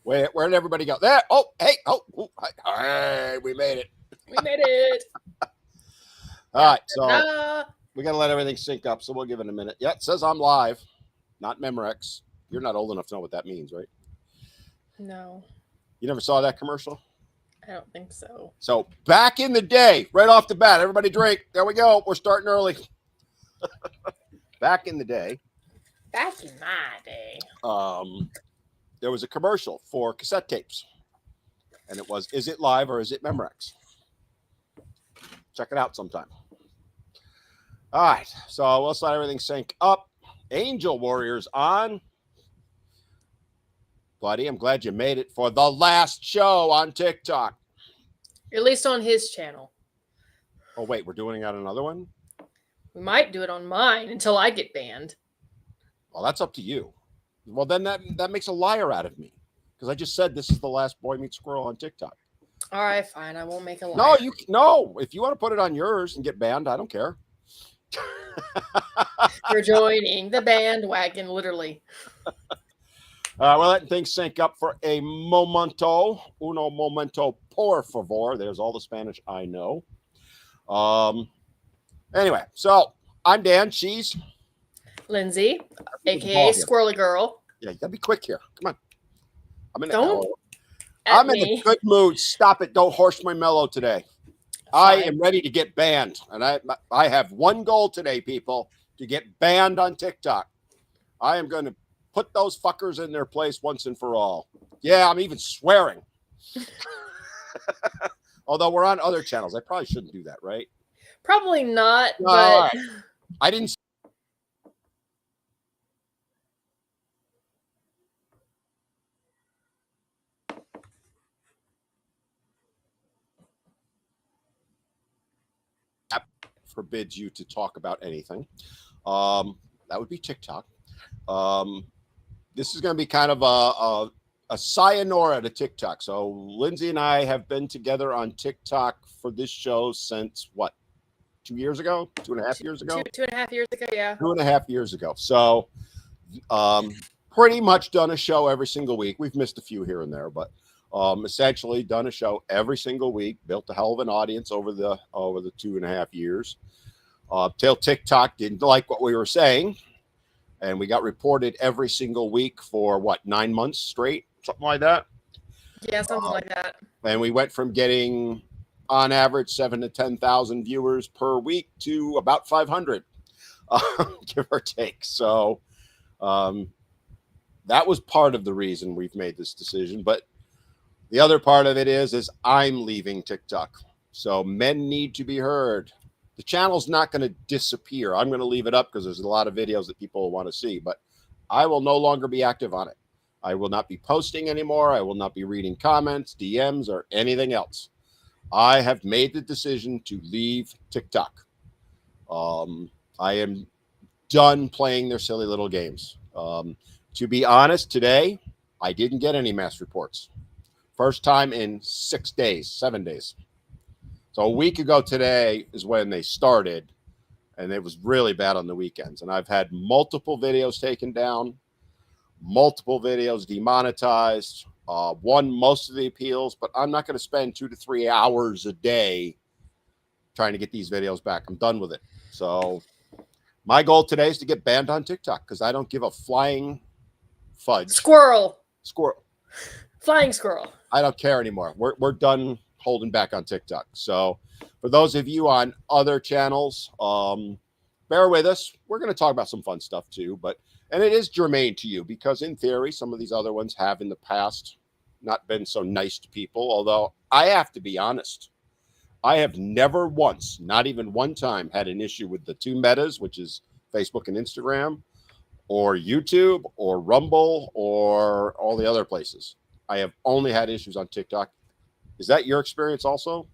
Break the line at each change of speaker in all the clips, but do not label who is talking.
Where'd everybody go? There. Oh, hey. Hey, we made it.
We made it.
All right. So we got to let everything sync up. So we'll give it a minute. Yeah, it says I'm live, not Memorex. You're not old enough to know what that means, right?
No.
You never saw that commercial?
I don't think so.
So back in the day, right off the bat, everybody drink. There we go. We're starting early. Back in the day.
Back in my day.
There was a commercial for cassette tapes. And it was, is it live or is it Memorex? Check it out sometime. All right. So let's let everything sync up. Angel Warriors on. Buddy, I'm glad you made it for the last show on TikTok.
At least on his channel.
Oh, wait, we're doing it on another one?
We might do it on mine until I get banned.
Well, that's up to you. Well, then that makes a liar out of me. Because I just said this is the last Boy Meets Squirrel on TikTok.
All right, fine. I won't make a liar.
No. If you want to put it on yours and get banned, I don't care.
You're joining the bandwagon, literally.
We're letting things sync up for a momento. Uno momento, por favor. There's all the Spanish I know. Anyway, so I'm Dan. She's
Lindsay, aka Squirrely Girl.
Yeah, you gotta be quick here. Come on.
I'm
in a good mood. Stop it. Don't horse my mellow today. Fine. I am ready to get banned. And I have one goal today, people, to get banned on TikTok. I am going to put those fuckers in their place once and for all. Yeah, I'm even swearing. Although we're on other channels. I probably shouldn't do that, right?
Probably not, but...
Right. I didn't... forbids you to talk about anything. That would be TikTok. This is going to be kind of a sayonara to TikTok. So Lindsay and I have been together on TikTok for this show since what? 2 years ago? 2.5 years ago?
2.5 years ago, yeah.
2.5 years ago. So pretty much done a show every single week. We've missed a few here and there, but essentially done a show every single week, built a hell of an audience over the 2.5 years. Till TikTok didn't like what we were saying, and we got reported every single week for 9 months straight, something like that.
Yeah, something like that.
And we went from getting on average 7,000 to 10,000 viewers per week to about 500, give or take. So that was part of the reason we've made this decision, but the other part of it is I'm leaving TikTok. So men need to be heard. The channel's not going to disappear. I'm going to leave it up because there's a lot of videos that people want to see, but I will no longer be active on it. I will not be posting anymore. I will not be reading comments, DMs, or anything else. I have made the decision to leave TikTok. I am done playing their silly little games. To be honest, today, I didn't get any mass reports. First time in 7 days. So a week ago today is when they started, and it was really bad on the weekends. And I've had multiple videos taken down, multiple videos demonetized, won most of the appeals, but I'm not going to spend 2 to 3 hours a day trying to get these videos back. I'm done with it. So my goal today is to get banned on TikTok because I don't give a flying fudge.
Squirrel.
Flying
squirrel.
I don't care anymore. We're done holding back on TikTok. So for those of you on other channels, bear with us. We're going to talk about some fun stuff too, and it is germane to you because in theory, some of these other ones have in the past not been so nice to people. Although I have to be honest, I have never once, not even one time, had an issue with the two metas, which is Facebook and Instagram, or YouTube, or Rumble, or all the other places. I have only had issues on TikTok. Is that your experience also?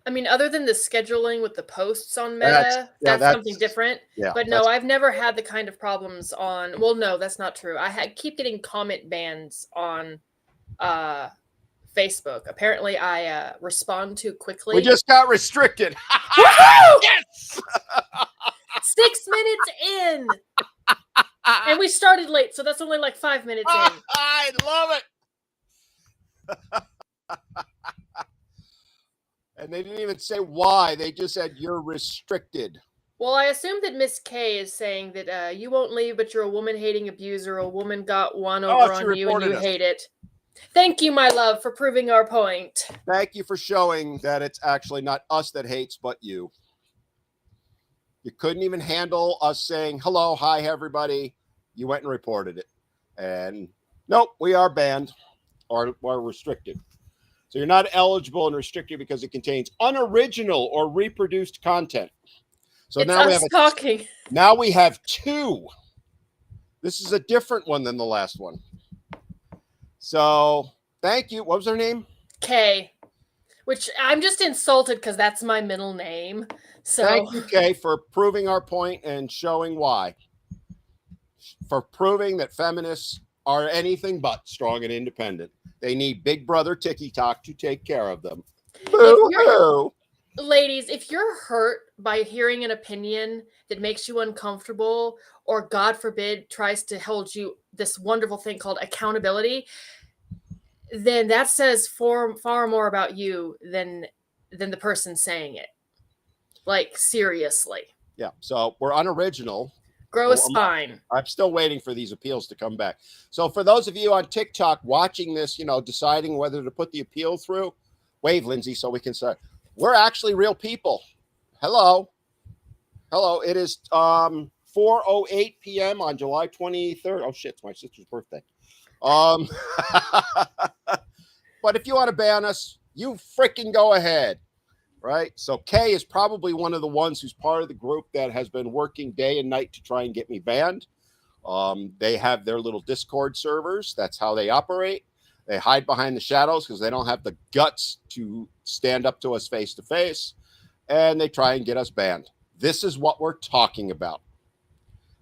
I mean, other than the scheduling with the posts on Meta, that's something different. Yeah, but no, I've never had the kind of problems on... Well, no, that's not true. I keep getting comment bans on Facebook. Apparently, I respond too quickly.
We just got restricted.
Yes! 6 minutes in. And we started late, so that's only like 5 minutes in.
I love it. And they didn't even say why. They just said you're restricted.
Well, I assume that Miss K is saying that you won't leave, but you're a woman-hating abuser. A woman got one over on you, and you hate it. Thank you, my love, for proving our point.
Thank you for showing that it's actually not us that hates, but you. You couldn't even handle us saying, hello, hi, everybody. You went and reported it. And nope, we are banned or restricted. So you're not eligible and restricted because it contains unoriginal or reproduced content. So
it's now we have talking.
Now we have two. This is a different one than the last one. So thank you. What was her name?
Kay. Which I'm just insulted because that's my middle name. So
thank you, Kay, for proving our point and showing why. For proving that feminists are anything but strong and independent. They need Big Brother TikTok to take care of them.
Ladies, if you're hurt by hearing an opinion that makes you uncomfortable, or God forbid tries to hold you this wonderful thing called accountability, then that says far more about you than the person saying it. Like, seriously.
Yeah. So we're unoriginal.
Grow a spine.
I'm still waiting for these appeals to come back. So for those of you on TikTok watching this, deciding whether to put the appeal through, wave, Lindsay, so we can start. We're actually real people. Hello. It is 4:08 p.m. on July 23rd. Oh shit, it's my sister's birthday. But if you want to ban us, you freaking go ahead. Right? So Kay is probably one of the ones who's part of the group that has been working day and night to try and get me banned. They have their little Discord servers. That's how they operate. They hide behind the shadows because they don't have the guts to stand up to us face to face. And they try and get us banned. This is what we're talking about.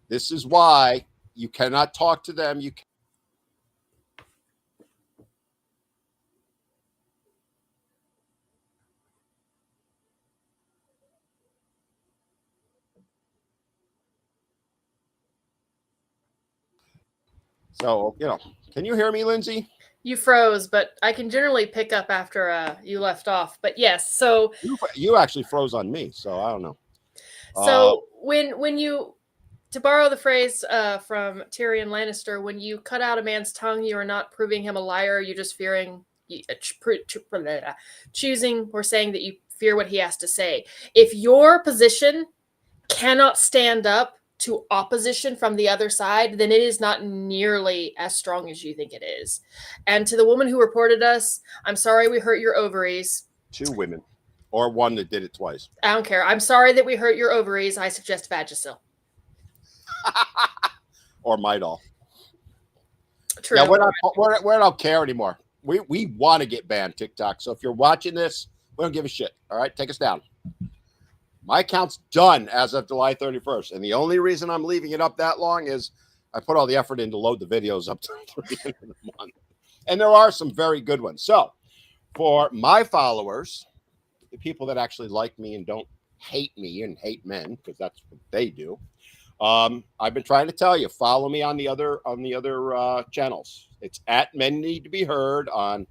This is why you cannot talk to them. So, can you hear me, Lindsay?
You froze, but I can generally pick up after you left off. But yes, so
you actually froze on me, so I don't know.
So when you, to borrow the phrase from Tyrion Lannister, when you cut out a man's tongue, you are not proving him a liar. You're just choosing or saying that you fear what he has to say. If your position cannot stand up to opposition from the other side, then it is not nearly as strong as you think it is. And to the woman who reported us, I'm sorry we hurt your ovaries.
2 women, or one that did it twice.
I don't care. I'm sorry that we hurt your ovaries. I suggest Vagisil.
Or Midol.
True.
Yeah, we don't care anymore. We want to get banned, TikTok. So if you're watching this, we don't give a shit. All right, take us down. My account's done as of July 31st. And the only reason I'm leaving it up that long is I put all the effort in to load the videos up to the end of the month. And there are some very good ones. So for my followers, the people that actually like me and don't hate me and hate men, because that's what they do, I've been trying to tell you, follow me on the other channels. It's at Men Need to Be Heard on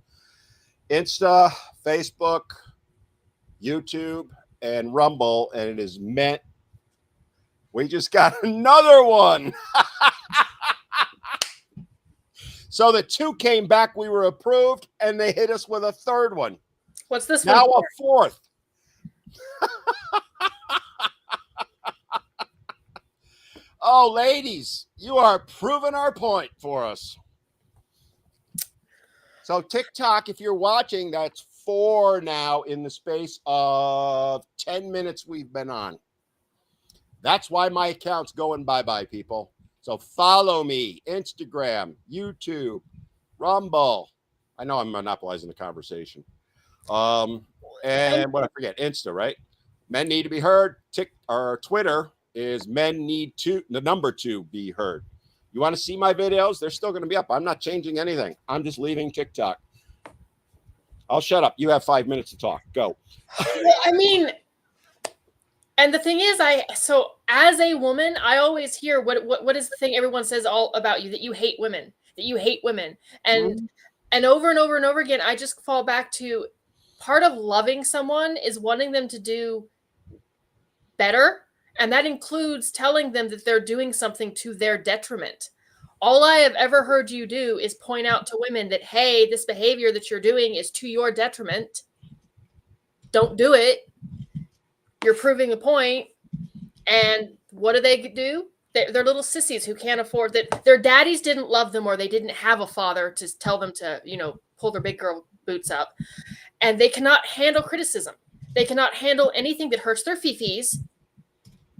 Insta, Facebook, YouTube, and Rumble, and it is meant. We just got another one. So the 2 came back, we were approved, and they hit us with a 3rd one.
What's this
now
one?
Now a 4th. Oh, ladies, you are proving our point for us. So TikTok, if you're watching, that's 4 now in the space of 10 minutes we've been on. That's why my account's going bye-bye, people. So follow me, Instagram, YouTube, Rumble. I know I'm monopolizing the conversation. And what I forget, Insta, right? Men Need to Be Heard. Twitter is Men Need to, the number 2, be heard. You want to see my videos? They're still going to be up. I'm not changing anything. I'm just leaving TikTok. I'll shut up. You have 5 minutes to talk. Go.
Well, I mean, and the thing is, so as a woman, I always hear what is the thing everyone says all about you, that you hate women, And And over and over again, I just fall back to part of loving someone is wanting them to do better. And that includes telling them that they're doing something to their detriment. All I have ever heard you do is point out to women that, hey, this behavior that you're doing is to your detriment. Don't do it. You're proving a point. And what do? They're little sissies who can't afford that. Their daddies didn't love them, or they didn't have a father to tell them to, pull their big girl boots up. And they cannot handle criticism. They cannot handle anything that hurts their fifis.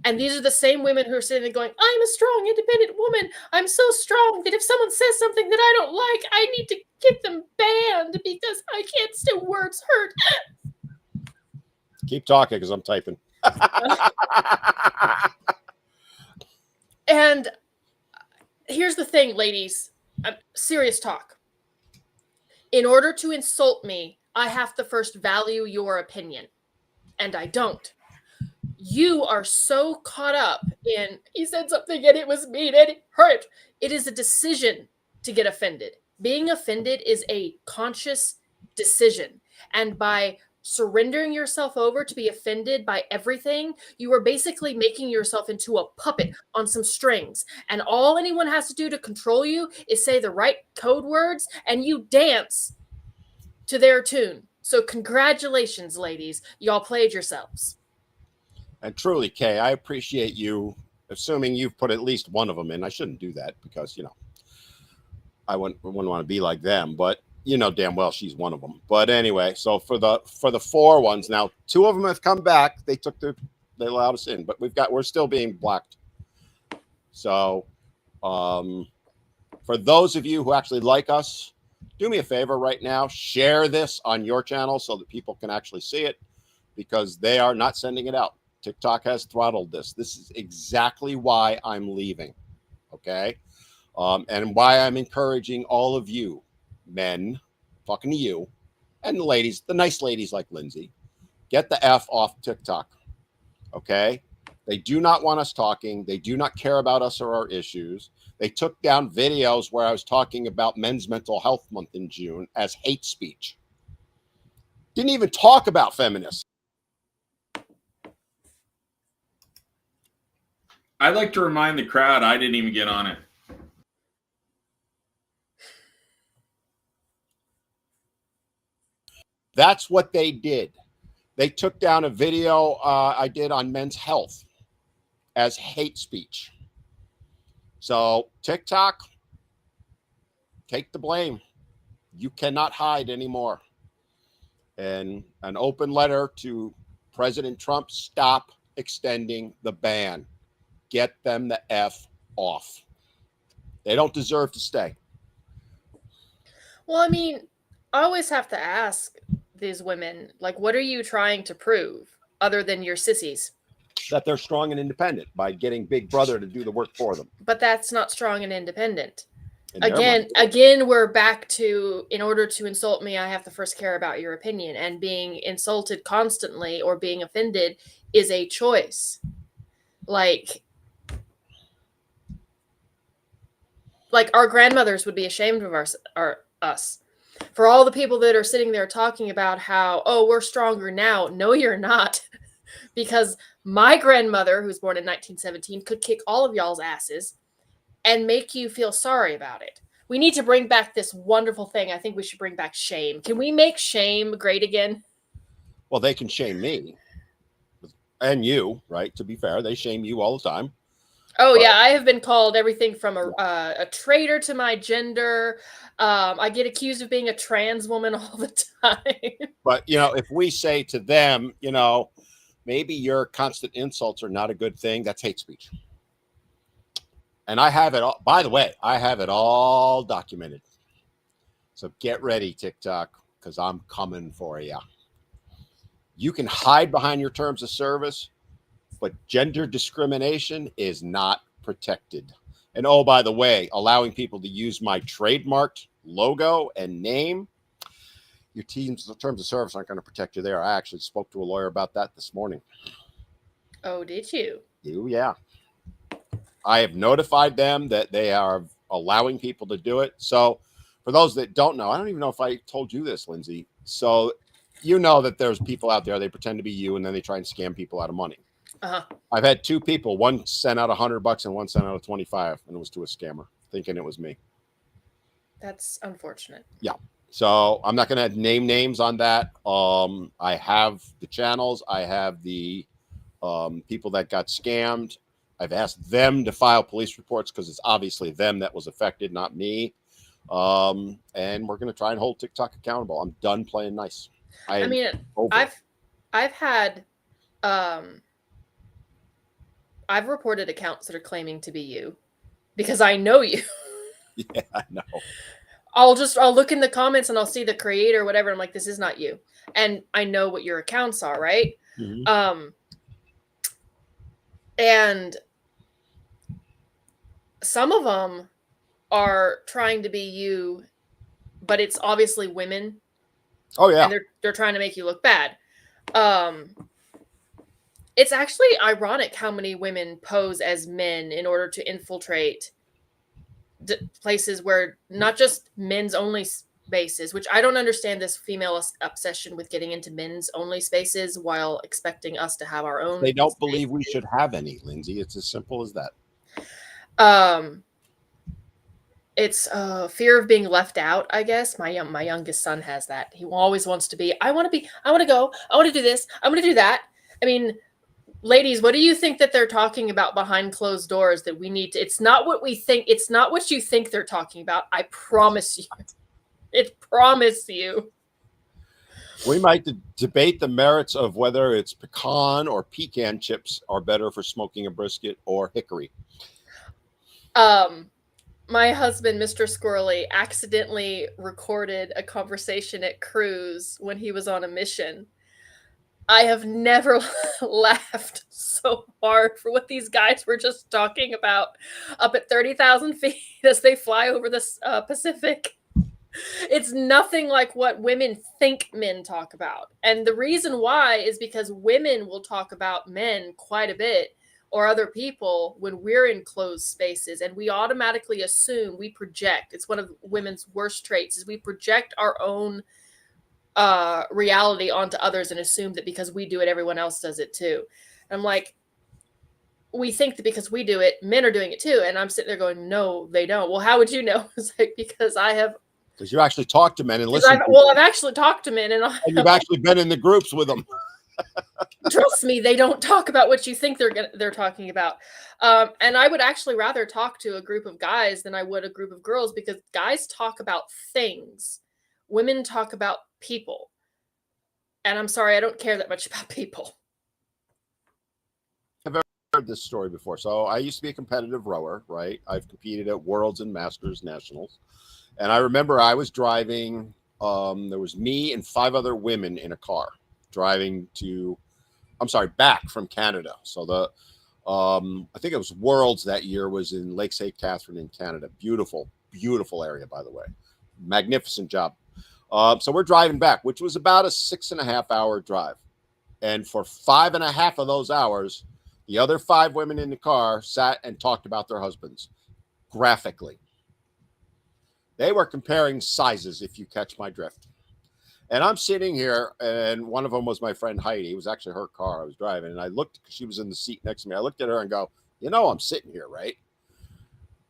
And these are the same women who are sitting there going, I'm a strong, independent woman. I'm so strong that if someone says something that I don't like, I need to get them banned because I can't say words hurt.
Keep talking because I'm typing.
And here's the thing, ladies. Serious talk. In order to insult me, I have to first value your opinion. And I don't. You are so caught up in, he said something and it was mean and it hurt. It is a decision to get offended. Being offended is a conscious decision. And by surrendering yourself over to be offended by everything, you are basically making yourself into a puppet on some strings. And all anyone has to do to control you is say the right code words and you dance to their tune. So congratulations, ladies. Y'all played yourselves.
And truly, Kay, I appreciate you, assuming you've put at least one of them in. I shouldn't do that because, I wouldn't want to be like them, but you know damn well she's one of them. But anyway, so for the 4 ones, now 2 of them have come back. They allowed us in, but we're still being blocked. So for those of you who actually like us, do me a favor right now, share this on your channel so that people can actually see it, because they are not sending it out. TikTok has throttled this. This is exactly why I'm leaving. Okay. And why I'm encouraging all of you men, talking to you, and the ladies, the nice ladies like Lindsay, get the F off TikTok. Okay. They do not want us talking. They do not care about us or our issues. They took down videos where I was talking about Men's Mental Health Month in June as hate speech. Didn't even talk about feminists.
I'd like to remind the crowd I didn't even get on it.
That's what they did. They took down a video I did on men's health as hate speech. So TikTok, take the blame. You cannot hide anymore. And an open letter to President Trump, stop extending the ban. Get them the F off. They don't deserve to stay.
Well, I mean, I always have to ask these women, like, what are you trying to prove other than your sissies?
That they're strong and independent by getting Big Brother to do the work for them.
But that's not strong and independent.
In
Again, we're back to, in order to insult me, I have to first care about your opinion. And being insulted constantly or being offended is a choice. Like our grandmothers would be ashamed of us. For all the people that are sitting there talking about how, oh, we're stronger now. No, you're not. Because my grandmother, who was born in 1917, could kick all of y'all's asses and make you feel sorry about it. We need to bring back this wonderful thing. I think we should bring back shame. Can we make shame great again?
Well, they can shame me. And you, right? To be fair, they shame you all the time.
Oh, yeah. I have been called everything from a traitor to my gender. I get accused of being a trans woman all the time.
But, if we say to them, maybe your constant insults are not a good thing, that's hate speech. And I have it all. By the way, I have it all documented. So get ready, TikTok, because I'm coming for you. You can hide behind your terms of service, but gender discrimination is not protected. And oh, by the way, allowing people to use my trademarked logo and name, your terms of service aren't going to protect you there. I actually spoke to a lawyer about that this morning.
Oh, did you?
Yeah. I have notified them that they are allowing people to do it. So for those that don't know, I don't even know if I told you this, Lindsay. So you know that there's people out there, they pretend to be you and then they try and scam people out of money.
Uh-huh.
I've had two people, one sent out $100 and one sent out 25, and it was to a scammer thinking it was me.
That's unfortunate.
Yeah. So I'm not going to name names on that. I have the channels. I have the people that got scammed. I've asked them to file police reports because it's obviously them that was affected, not me. And we're going to try and hold TikTok accountable. I'm done playing nice.
I mean, I've had I've reported accounts that are claiming to be you because I know you.
Yeah, I know.
I'll look in the comments and I'll see the creator or whatever. I'm like, this is not you. And I know what your accounts are, right?
Mm-hmm.
And some of them are trying to be you, but it's obviously women.
Oh yeah.
And they're trying to make you look bad. It's actually ironic how many women pose as men in order to infiltrate places where not just men's only spaces, which I don't understand this female obsession with getting into men's only spaces while expecting us to have our own.
They don't believe we should have any, Lindsay. It's as simple as that.
It's fear of being left out, I guess. My youngest son has that. He always wants to be, I want to go, I want to do this, I want to do that. I mean, ladies, what do you think that they're talking about behind closed doors that we need to? It's not what we think. It's not what you think they're talking about. I promise you. It promise you.
We might debate the merits of whether it's pecan or pecan chips are better for smoking a brisket or hickory.
My husband, Mr. Squirrely, accidentally recorded a conversation at cruise when he was on a mission. I have never laughed so hard for what these guys were just talking about up at 30,000 feet as they fly over the Pacific. It's nothing like what women think men talk about. And the reason why is because women will talk about men quite a bit or other people when we're in closed spaces, and we automatically assume, we project. It's one of women's worst traits is we project our own reality onto others and assume that because we do it, everyone else does it too. And I'm like, we think that because we do it, men are doing it too. And I'm sitting there going, no, they don't. Well, how would you know? It's like, because I have.
Because you actually talk to men and listen.
I've actually talked to men, and
you've actually been in the groups with them.
Trust me, they don't talk about what you think they're talking about. And I would actually rather talk to a group of guys than I would a group of girls, because guys talk about things. Women talk about people. And I'm sorry, I don't care that much about people.
I've ever heard this story before. So I used to be a competitive rower, right? I've competed at Worlds and Masters Nationals. And I remember I was driving, there was me and 5 other women in a car driving back from Canada. So I think it was Worlds that year was in Lake St. Catherine in Canada. Beautiful, beautiful area, by the way. Magnificent job. So we're driving back, which was about a 6.5-hour drive. And for 5.5 of those hours, the other 5 women in the car sat and talked about their husbands graphically. They were comparing sizes, if you catch my drift. And I'm sitting here, and one of them was my friend Heidi. It was actually her car I was driving. And I looked, because she was in the seat next to me. I looked at her and go, you know, I'm sitting here, right?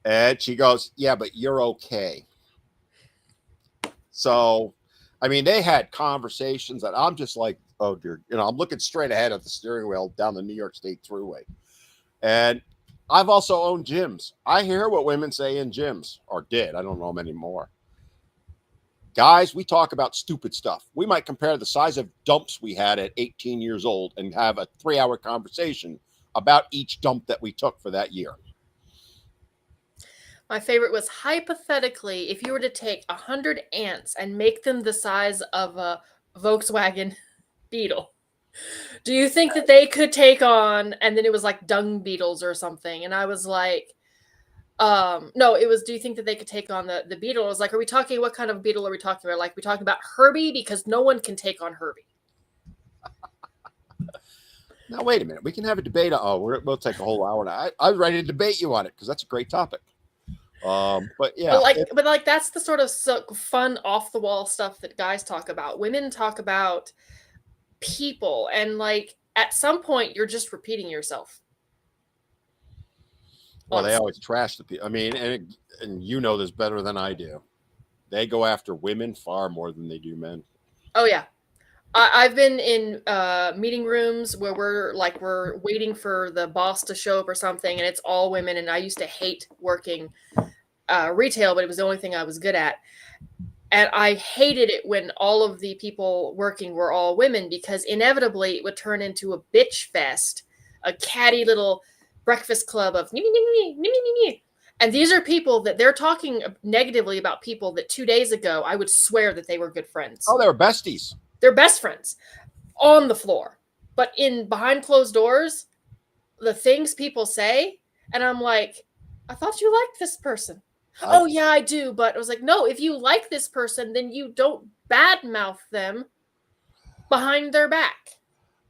And she goes, yeah, but you're okay. So, I mean, they had conversations that I'm just like, oh, dear. You know, I'm looking straight ahead at the steering wheel down the New York State Thruway. And I've also owned gyms. I hear what women say in gyms, or did. I don't know them anymore. Guys, we talk about stupid stuff. We might compare the size of dumps we had at 18 years old and have a 3-hour conversation about each dump that we took for that year.
My favorite was, hypothetically, if you were to take 100 ants and make them the size of a Volkswagen Beetle, do you think that they could take on, and then it was like dung beetles or something. And I was like, no, it was, do you think that they could take on the beetle? I was like, are we talking, what kind of beetle are we talking about? Like, we talking about Herbie? Because no one can take on Herbie.
Now, wait a minute. We can have a debate. Oh, we'll take a whole hour now. I was ready to debate you on it because that's a great topic. But yeah,
but like that's the sort of fun off the wall stuff that guys talk about. Women talk about people, and like at some point you're just repeating yourself.
well, they
Honestly.
always trash the people. I mean, and you know this better than I do. They go after women far more than they do men.
Oh yeah. I've been in meeting rooms where we're waiting for the boss to show up or something, and it's all women. And I used to hate working retail, but it was the only thing I was good at. And I hated it when all of the people working were all women, because inevitably it would turn into a bitch fest, a catty little breakfast club of me, me, me, me, me, me, me. And these are people that they're talking negatively about people that 2 days ago I would swear that they were good friends.
Oh, they were besties.
They're best friends on the floor, but in behind closed doors, the things people say, and I'm like, I thought you liked this person. Oh yeah, I do. But I was like, no, if you like this person, then you don't badmouth them behind their back.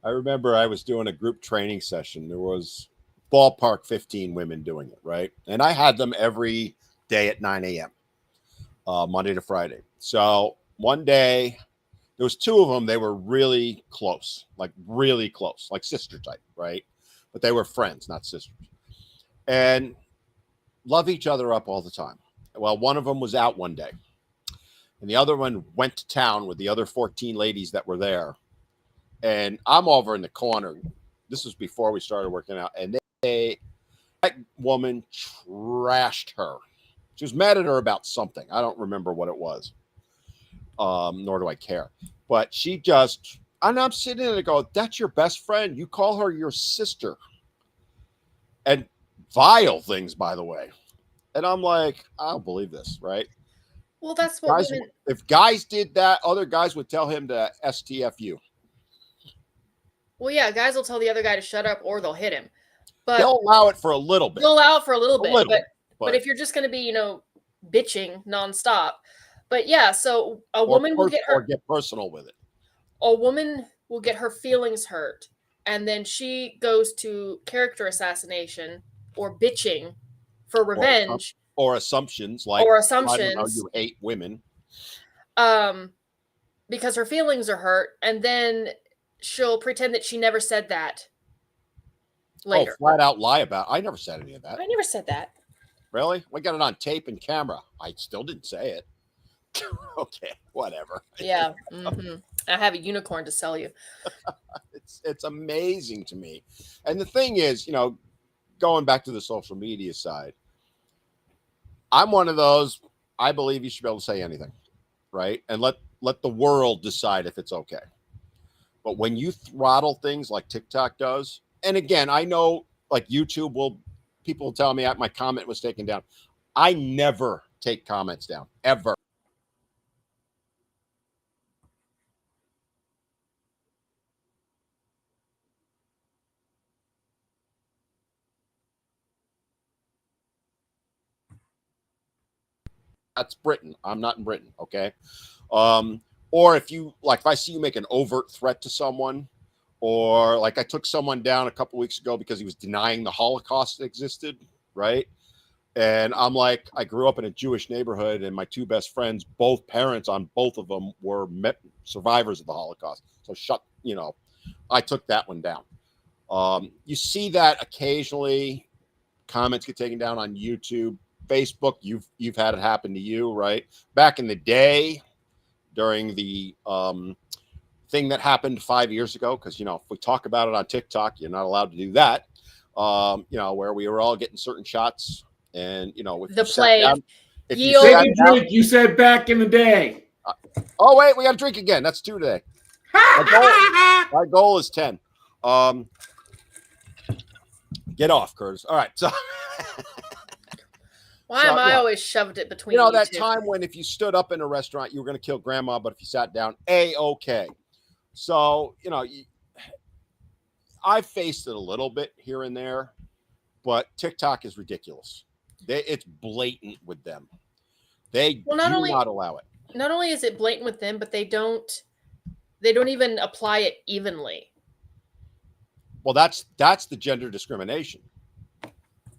I remember I was doing a group training session. There was ballpark 15 women doing it, right? And I had them every day at 9 a.m. Monday to Friday. So one day, there was two of them. They were really close, like sister type, right? But they were friends, not sisters, and love each other up all the time. Well, one of them was out one day, and the other one went to town with the other 14 ladies that were there. And I'm over in the corner. This was before we started working out, and that woman trashed her. She was mad at her about something. I don't remember what it was. Nor do I care. But she just, and I'm sitting there and go, that's your best friend. You call her your sister. And vile things, by the way. And I'm like, I don't believe this, right?
Well, that's what
Guys,
women.
if guys did that, other guys would tell him to STFU.
Well, yeah, guys will tell the other guy to shut up, or they'll hit him. But
they'll allow it for a little bit.
they'll allow it for a little bit. But
But
if you're just going to be, bitching nonstop. But yeah, so a woman will get
or
her.
get personal with it.
A woman will get her feelings hurt, and then she goes to character assassination or bitching for revenge
or assumptions, like
or
I don't know,
assumptions,
you hate women.
because her feelings are hurt, and then she'll pretend that she never said that later.
Oh, flat out lie about it. I never said any of that.
I never said that.
Really? We got it on tape and camera. I still didn't say it. Okay, whatever.
Yeah. I have a unicorn to sell you.
It's amazing to me. And the thing is, going back to the social media side, I'm one of those, I believe you should be able to say anything, right? And let the world decide if it's okay. But when you throttle things like TikTok does, and again, I know like people will tell me my comment was taken down. I never take comments down, ever. That's Britain. I'm not in Britain. Okay. Or if I see you make an overt threat to someone, or like I took someone down a couple weeks ago because he was denying the Holocaust existed, right? And I'm like, I grew up in a Jewish neighborhood, and my two best friends, both parents on both of them were survivors of the Holocaust. So I took that one down. You see that occasionally. Comments get taken down on YouTube. Facebook, you've had it happen to you, right? Back in the day, during the thing that happened 5 years ago, because if we talk about it on TikTok, you're not allowed to do that. Where we were all getting certain shots, and
the plague.
You said back in the day.
Oh wait, we got to drink again. That's 2 today. My goal is 10. Get off, Curtis. All right, so.
Why am I always shoved it between
that
two?
time when if you stood up in a restaurant, you were going to kill grandma, but if you sat down, okay. So, I've faced it a little bit here and there, but TikTok is ridiculous. It's blatant with them. They do not allow it.
Not only is it blatant with them, but they don't even apply it evenly.
Well, that's the gender discrimination.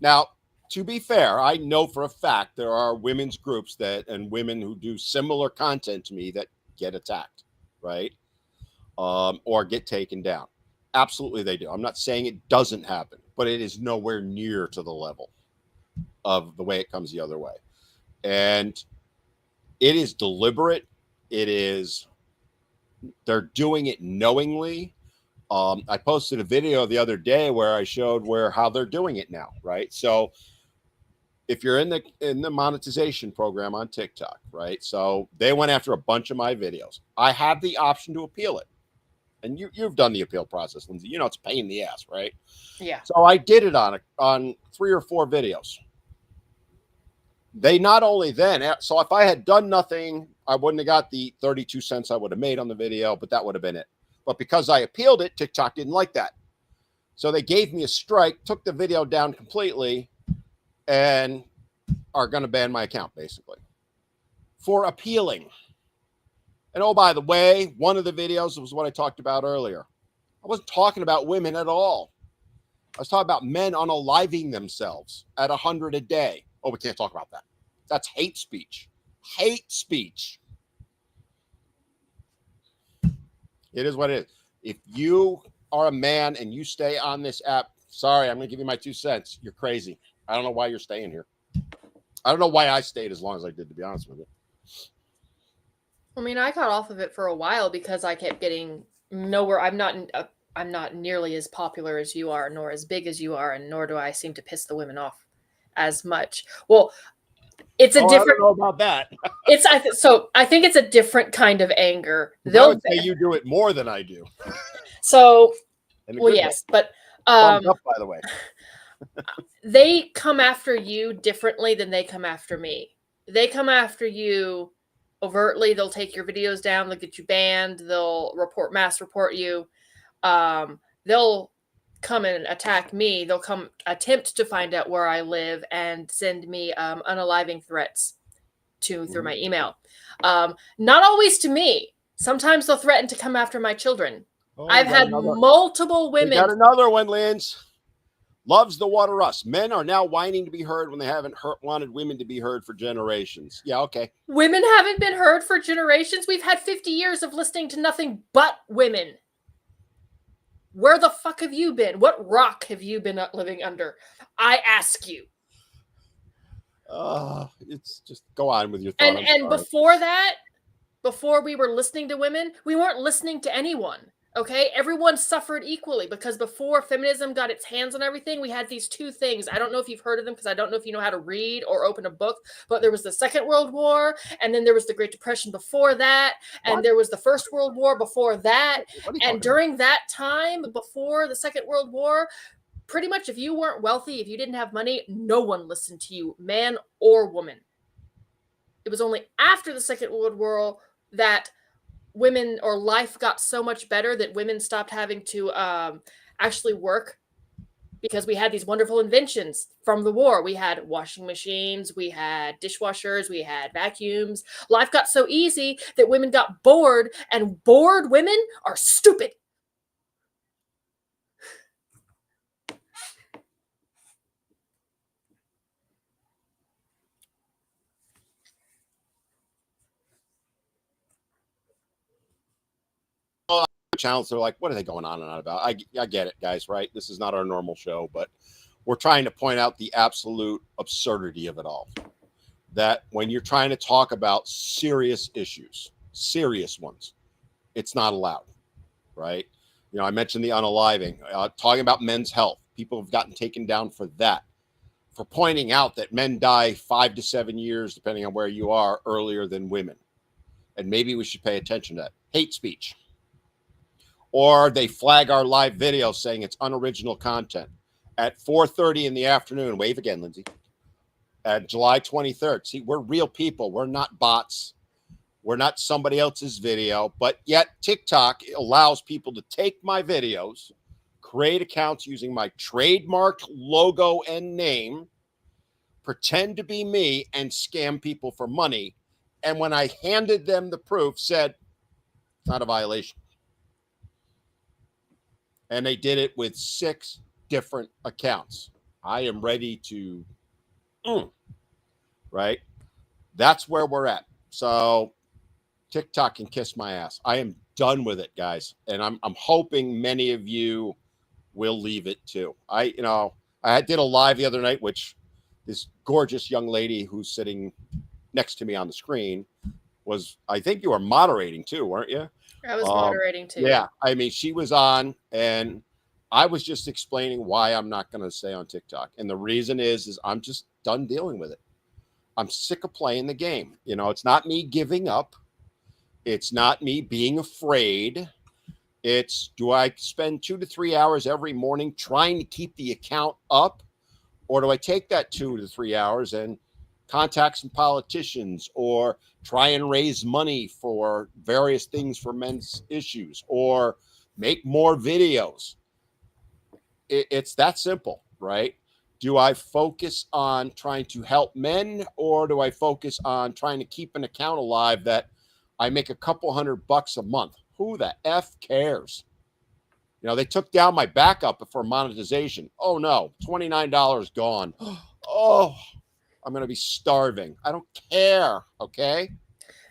Now, to be fair, I know for a fact there are women's groups and women who do similar content to me that get attacked, right? Or get taken down. Absolutely, they do. I'm not saying it doesn't happen, but it is nowhere near to the level of the way it comes the other way. And it is deliberate. They're doing it knowingly. I posted a video the other day where I showed how they're doing it now, right? So if you're in the monetization program on TikTok, right? So they went after a bunch of my videos. I have the option to appeal it. And you've done the appeal process, Lindsay. You know it's a pain in the ass, right?
Yeah.
So I did it on 3 or 4 videos. They not only then, so if I had done nothing, I wouldn't have got the 32 cents I would have made on the video, but that would have been it. But because I appealed it, TikTok didn't like that. So they gave me a strike, took the video down completely, and are going to ban my account, basically, for appealing. And oh, by the way, one of the videos was what I talked about earlier. I wasn't talking about women at all. I was talking about men unaliving themselves at 100 a day. Oh, we can't talk about that. That's hate speech. Hate speech. It is what it is. If you are a man and you stay on this app, sorry, I'm going to give you my 2 cents. You're crazy. I don't know why you're staying here. I don't know why I stayed as long as I did, to be honest with you.
I mean, I got off of it for a while because I kept getting nowhere. I'm not nearly as popular as you are, nor as big as you are, and nor do I seem to piss the women off as much. Well, it's a different.
I don't know about that.
So I think it's a different kind of anger.
I would say you do it more than I do.
So, well, yes, but
thumbs up, by the way.
They come after you differently than they come after me. They come after you overtly. They'll take your videos down. They'll get you banned. They'll mass report you. They'll come and attack me. They'll come attempt to find out where I live and send me unaliving threats through my email. Not always to me. Sometimes they'll threaten to come after my children.
Oh,
I've had multiple women.
We got another one, Linz. Loves the water rust. Men are now whining to be heard when they haven't wanted women to be heard for generations. Yeah, okay.
Women haven't been heard for generations. We've had 50 years of listening to nothing but women. Where the fuck have you been? What rock have you been living under? I ask you.
It's just go on with your thought.
And before that, before we were listening to women, we weren't listening to anyone. Okay, everyone suffered equally because before feminism got its hands on everything, we had these 2 things. I don't know if you've heard of them because I don't know if you know how to read or open a book, but there was the Second World War, and then there was the Great Depression before that, and there was the First World War before that. And during that time, before the Second World War, pretty much if you weren't wealthy, if you didn't have money, no one listened to you, man or woman. It was only after the Second World War that women or life got so much better that women stopped having to actually work because we had these wonderful inventions from the war. We had washing machines, we had dishwashers, we had vacuums. Life got so easy that women got bored, and bored women are stupid.
Channels are like, what are they going on and on about? I get it, guys, right? This is not our normal show, but we're trying to point out the absolute absurdity of it all. That when you're trying to talk about serious issues, serious ones, it's not allowed, right? You know, I mentioned the unaliving, talking about men's health. People have gotten taken down for that, for pointing out that men die 5 to 7 years, depending on where you are, earlier than women. And maybe we should pay attention to that. Hate speech. Or they flag our live video saying it's unoriginal content at 4:30 in the afternoon. Wave again, Lindsay. At July 23rd. See, we're real people. We're not bots. We're not somebody else's video. But yet TikTok allows people to take my videos, create accounts using my trademarked logo and name, pretend to be me, and scam people for money. And when I handed them the proof, said, it's not a violation. And they did it with 6 different accounts. I am ready to Right? That's where we're at. So TikTok can kiss my ass. I am done with it, guys. And I'm hoping many of you will leave it too. I did a live the other night, which this gorgeous young lady who's sitting next to me on the screen was, I think you were moderating too, weren't you?
I was moderating too.
Yeah. I mean, she was on, and I was just explaining why I'm not going to stay on TikTok. And the reason is I'm just done dealing with it. I'm sick of playing the game. It's not me giving up. It's not me being afraid. It's, do I spend 2 to 3 hours every morning trying to keep the account up? Or do I take that 2 to 3 hours and contact some politicians or try and raise money for various things for men's issues or make more videos? It's that simple, right? Do I focus on trying to help men, or do I focus on trying to keep an account alive that I make a couple $100 a month? Who the F cares? They took down my backup for monetization. Oh no, $29 gone. Oh, I'm going to be starving. I don't care. Okay.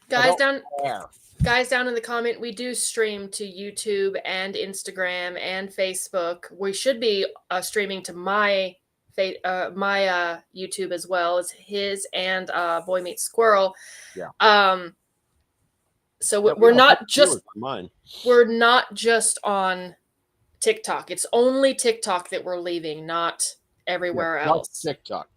Guys down in the comment, we do stream to YouTube and Instagram and Facebook. We should be streaming to my YouTube as well as his and Boy Meets Squirrel.
Yeah.
So we're not just on TikTok. It's only TikTok that we're leaving, not everywhere else.
TikTok.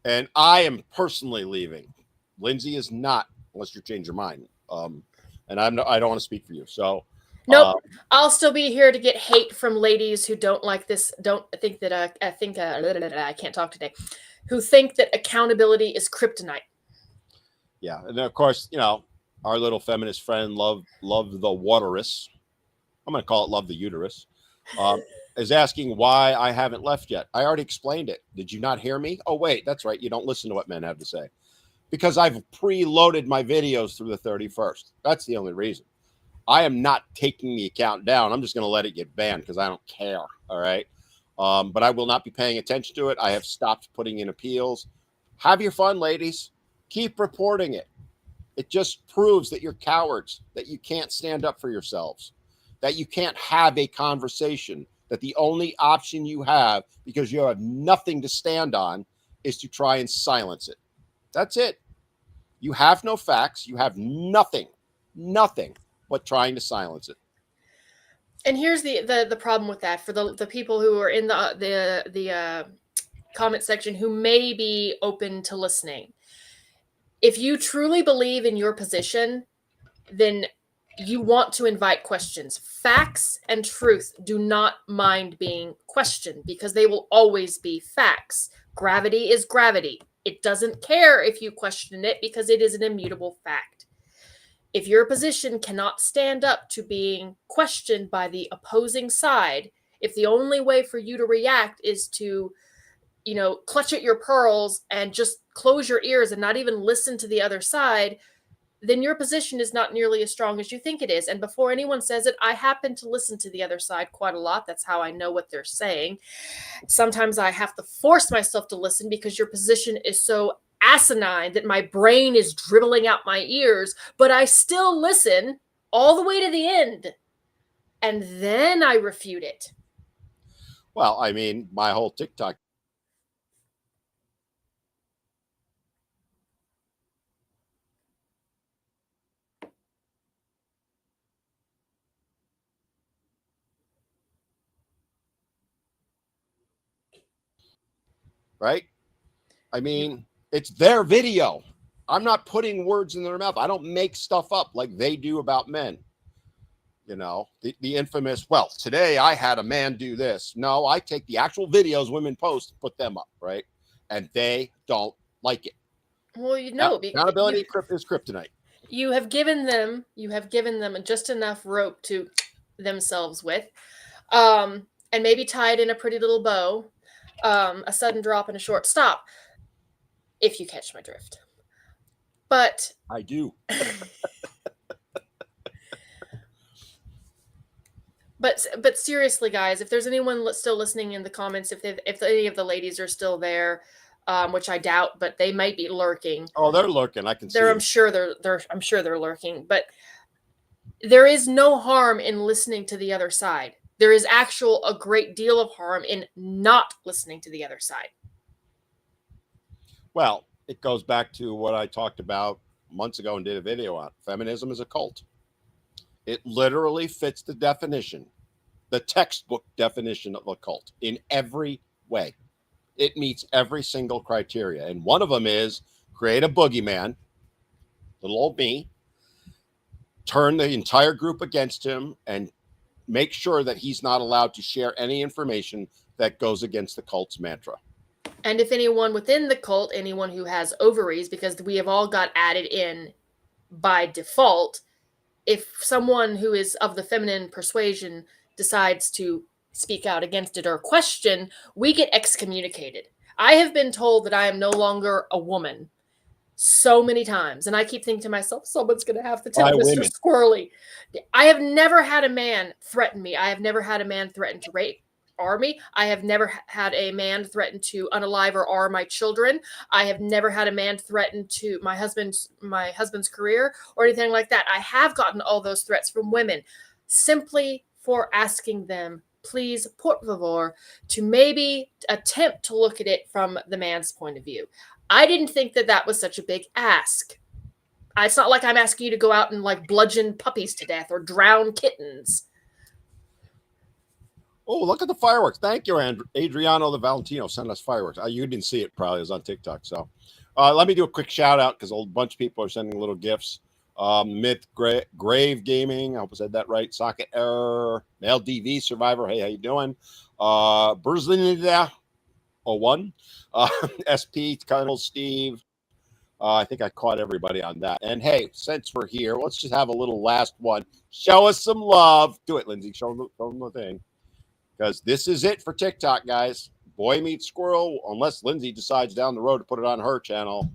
And I am personally leaving. Lindsay is not, unless you change your mind. And I don't want to speak for you. So
nope. I'll still be here to get hate from ladies who don't like this, don't think that I can't talk today, who think that accountability is kryptonite.
Yeah. And then of course, our little feminist friend, love the wateress. I'm going to call it love the uterus. Is asking why I haven't left yet. I already explained it. Did you not hear me? Oh, wait, that's right. You don't listen to what men have to say. Because I've preloaded my videos through the 31st. That's the only reason. I am not taking the account down. I'm just going to let it get banned because I don't care. All right. But I will not be paying attention to it. I have stopped putting in appeals. Have your fun, ladies. Keep reporting it. It just proves that you're cowards, that you can't stand up for yourselves, that you can't have a conversation, that the only option you have, because you have nothing to stand on, is to try and silence it. That's it. You have no facts. You have nothing but trying to silence it.
And here's the problem with that for the people who are in the comment section who may be open to listening. If you truly believe in your position, then you want to invite questions. Facts and truth do not mind being questioned because they will always be facts. Gravity is gravity. It doesn't care if you question it because it is an immutable fact. If your position cannot stand up to being questioned by the opposing side, if the only way for you to react is to, clutch at your pearls and just close your ears and not even listen to the other side, then your position is not nearly as strong as you think it is. And before anyone says it, I happen to listen to the other side quite a lot. That's how I know what they're saying. Sometimes I have to force myself to listen because your position is so asinine that my brain is dribbling out my ears, but I still listen all the way to the end. And then I refute it.
Well, I mean, my whole TikTok. Right? I mean, it's their video. I'm not putting words in their mouth. I don't make stuff up like they do about men. The infamous, well, today I had a man do this. No, I take the actual videos women post and put them up, right? And they don't like it.
Well,
accountability is kryptonite.
You have given them just enough rope to themselves with, and maybe tie it in a pretty little bow, a sudden drop and a short stop, if you catch my drift. But
I do.
But seriously, guys, if there's anyone still listening in the comments, if any of the ladies are still there, which I doubt, but they might be lurking.
Oh, they're lurking. I can see.
I'm sure they're lurking, but there is no harm in listening to the other side. There is a great deal of harm in not listening to the other side.
Well, it goes back to what I talked about months ago and did a video on. Feminism is a cult. It literally fits the definition, the textbook definition of a cult in every way. It meets every single criteria. And one of them is create a boogeyman, little old me, turn the entire group against him, and make sure that he's not allowed to share any information that goes against the cult's mantra.
And if anyone within the cult, anyone who has ovaries, because we have all got added in by default, if someone who is of the feminine persuasion decides to speak out against it or question, we get excommunicated. I have been told that I am no longer a woman so many times, and I keep thinking to myself, someone's going to have to tell Mr. Squirrely. I have never had a man threaten me. I have never had a man threaten to rape me. I have never had a man threaten to unalive or are my children. I have never had a man threaten to my husband's career or anything like that. I have gotten all those threats from women simply for asking them, please, por favor, to maybe attempt to look at it from the man's point of view. I didn't think that was such a big ask. It's not like I'm asking you to go out and like bludgeon puppies to death or drown kittens.
Oh, look at the fireworks. Thank you, Adriano the Valentino sent us fireworks. You didn't see it, probably. It was on TikTok. So let me do a quick shout out because a bunch of people are sending little gifts. Myth Grave Gaming, I hope I said that right. Socket Error, Male DV Survivor, hey, how you doing? Burzlinida 01, SP, Colonel Steve. I think I caught everybody on that. And hey, since we're here, let's just have a little last one. Show us some love. Do it, Lindsay. Show them the thing. Because this is it for TikTok, guys. Boy Meets Squirrel, unless Lindsay decides down the road to put it on her channel.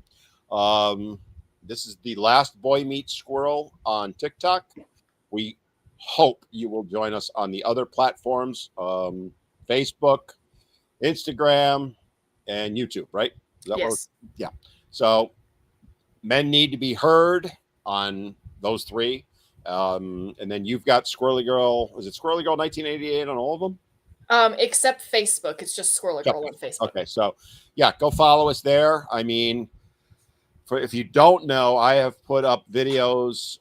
This is the last Boy Meets Squirrel on TikTok. We hope you will join us on the other platforms, Facebook, Instagram, and YouTube, right? Is that
yes.
Yeah. So men need to be heard on those three. And then you've got Squirrely Girl. Is it Squirrely Girl 1988 on all of them?
Except Facebook. It's just Squirrely Girl on Facebook.
Okay. So yeah, go follow us there. I mean, if you don't know, I have put up videos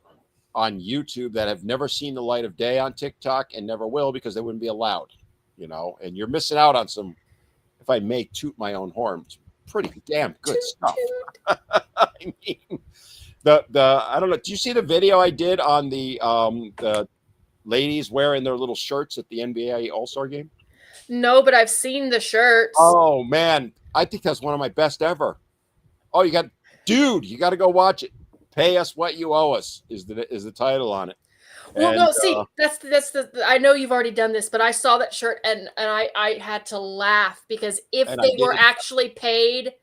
on YouTube that have never seen the light of day on TikTok and never will because they wouldn't be allowed, and you're missing out on some, if I may toot my own horn, pretty damn good stuff. I mean, the I don't know. Do you see the video I did on the ladies wearing their little shirts at the NBA All-Star game?
No, but I've seen the shirts.
Oh man, I think that's one of my best ever. Oh, you got to go watch it. Pay Us What You Owe Us is the title on it.
Well, no, see, that's the I know you've already done this, but I saw that shirt and I had to laugh because if they were actually paid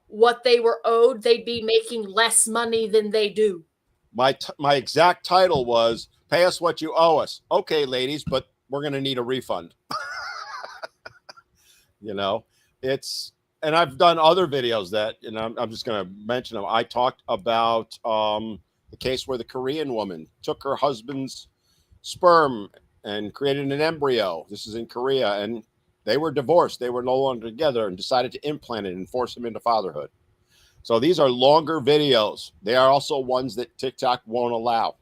what they were owed, they'd be making less money than they do.
My exact title was Pay Us What You Owe Us. Okay, ladies, but we're going to need a refund. And I've done other videos that, I'm just going to mention them. I talked about the case where the Korean woman took her husband's sperm and created an embryo. This is in Korea, and they were divorced. They were no longer together and decided to implant it and force him into fatherhood. So these are longer videos. They are also ones that TikTok won't allow.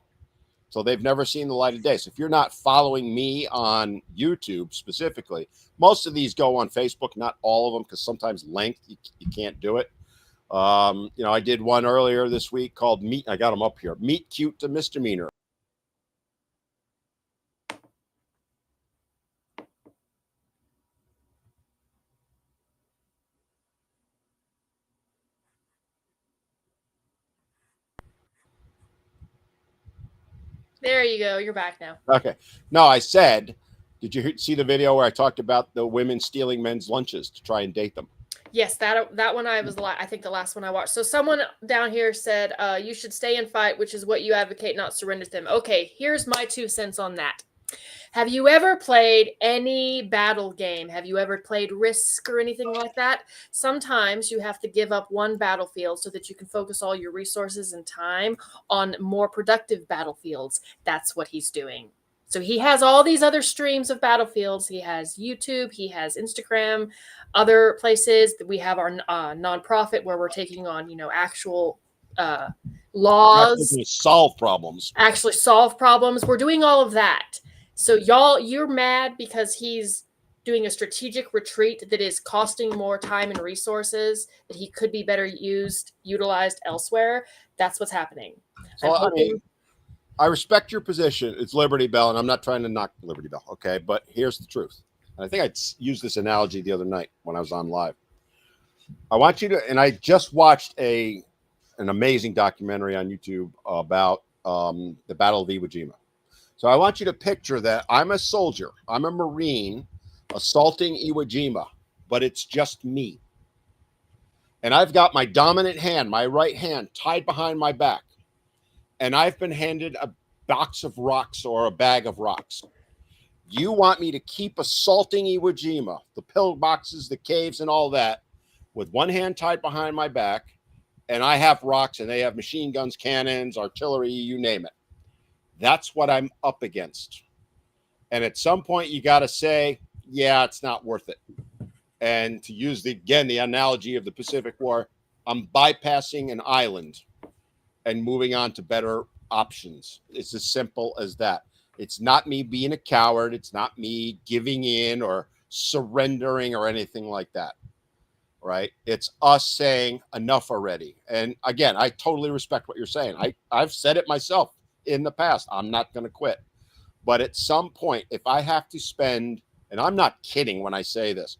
So they've never seen the light of day. So if you're not following me on YouTube specifically, most of these go on Facebook, not all of them, because sometimes length, you can't do it. I did one earlier this week called Meet. I got them up here. Meet Cute to Misdemeanor.
There you go. You're back now.
Okay. No, I said, did you see the video where I talked about the women stealing men's lunches to try and date them?
Yes, that one I think the last one I watched. So someone down here said, you should stay and fight, which is what you advocate, not surrender to them. Okay, here's my 2 cents on that. Have you ever played any battle game? Have you ever played Risk or anything like that? Sometimes you have to give up one battlefield so that you can focus all your resources and time on more productive battlefields. That's what he's doing. So he has all these other streams of battlefields. He has YouTube, he has Instagram, other places. We have our nonprofit where we're taking on, actual laws,
solve problems.
actually solve problems. We're doing all of that. So you're mad because he's doing a strategic retreat that is costing more time and resources that he could be better utilized elsewhere. That's what's happening.
So I respect your position. It's Liberty Bell, and I'm not trying to knock Liberty Bell, okay? But here's the truth. And I think I used this analogy the other night when I was on live. I want you to, and I just watched an amazing documentary on YouTube about the Battle of Iwo Jima. So I want you to picture that I'm a soldier, I'm a Marine assaulting Iwo Jima, but it's just me. And I've got my dominant hand, my right hand, tied behind my back. And I've been handed a box of rocks or a bag of rocks. You want me to keep assaulting Iwo Jima, the pillboxes, the caves, and all that, with one hand tied behind my back, and I have rocks, and they have machine guns, cannons, artillery, you name it. That's what I'm up against. And at some point, you got to say, yeah, it's not worth it. And to use, the analogy of the Pacific War, I'm bypassing an island and moving on to better options. It's as simple as that. It's not me being a coward. It's not me giving in or surrendering or anything like that. Right? It's us saying enough already. And again, I totally respect what you're saying. I've said it myself in the past. I'm not going to quit. But at some point, if I have to spend, and I'm not kidding when I say this,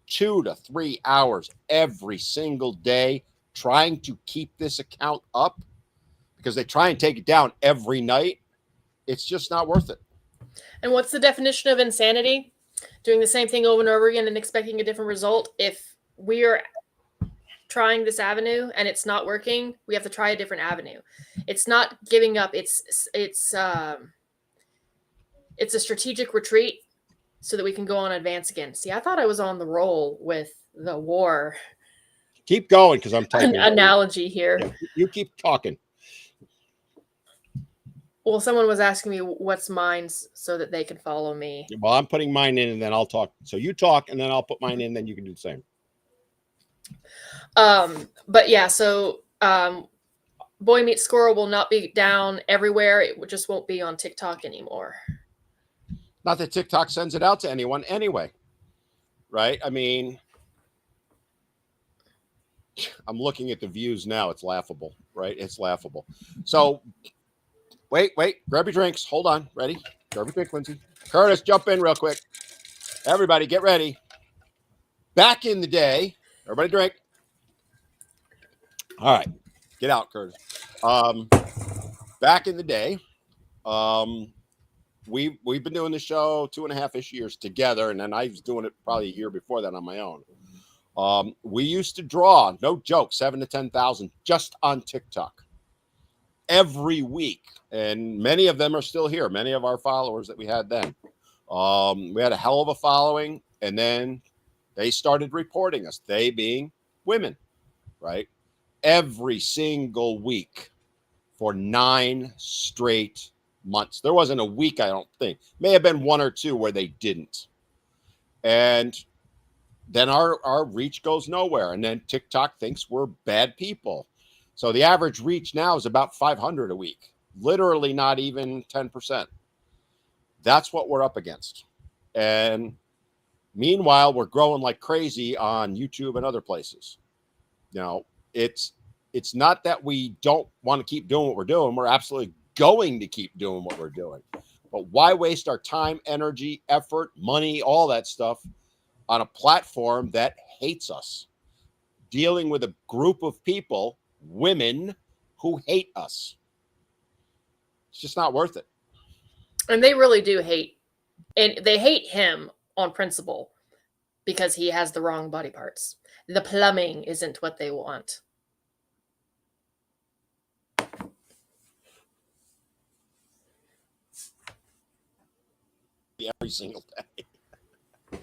2 to 3 hours every single day trying to keep this account up, because they try and take it down every night, it's just not worth it.
And what's the definition of insanity? Doing the same thing over and over again and expecting a different result. If we are trying this avenue and it's not working, we have to try a different avenue. It's not giving up. It's a strategic retreat so that we can go on advance again. See, I thought I was on the roll with the war.
Keep going, because I'm typing
an analogy here.
Yeah, you keep talking.
Well, someone was asking me what's mine so that they can follow me.
Well, I'm putting mine in and then I'll talk. So you talk and then I'll put mine in, then you can do the same.
But yeah, so Boy Meets Squirrel will not be down everywhere. It just won't be on TikTok anymore.
Not that TikTok sends it out to anyone anyway, right? I mean, I'm looking at the views now. It's laughable, right? It's laughable. So wait, grab your drinks. Hold on. Ready? Grab your drink, Lindsay. Curtis, jump in real quick. Everybody get ready. Back in the day, everybody drink. All right. Get out, Curtis. Back in the day, we've been doing the show 2.5-ish years together, and then I was doing it probably a year before that on my own. We used to draw, no joke, 7,000 to 10,000 just on TikTok every week, and many of them are still here. Many of our followers that we had then, we had a hell of a following, and then they started reporting us. They being women, right? Every single week for 9 straight months. There wasn't a week, I don't think. May have been 1 or 2 where they didn't. And then our reach goes nowhere. And then TikTok thinks we're bad people. So the average reach now is about 500 a week. Literally not even 10%. That's what we're up against. And meanwhile, we're growing like crazy on YouTube and other places. You know, it's not that we don't want to keep doing what we're doing. We're absolutely going to keep doing what we're doing. But why waste our time, energy, effort, money, all that stuff on a platform that hates us? Dealing with a group of people, women, who hate us. It's just not worth it.
And they really do hate. And they hate him on principle because he has the wrong body parts. The plumbing isn't what they want.
every single day.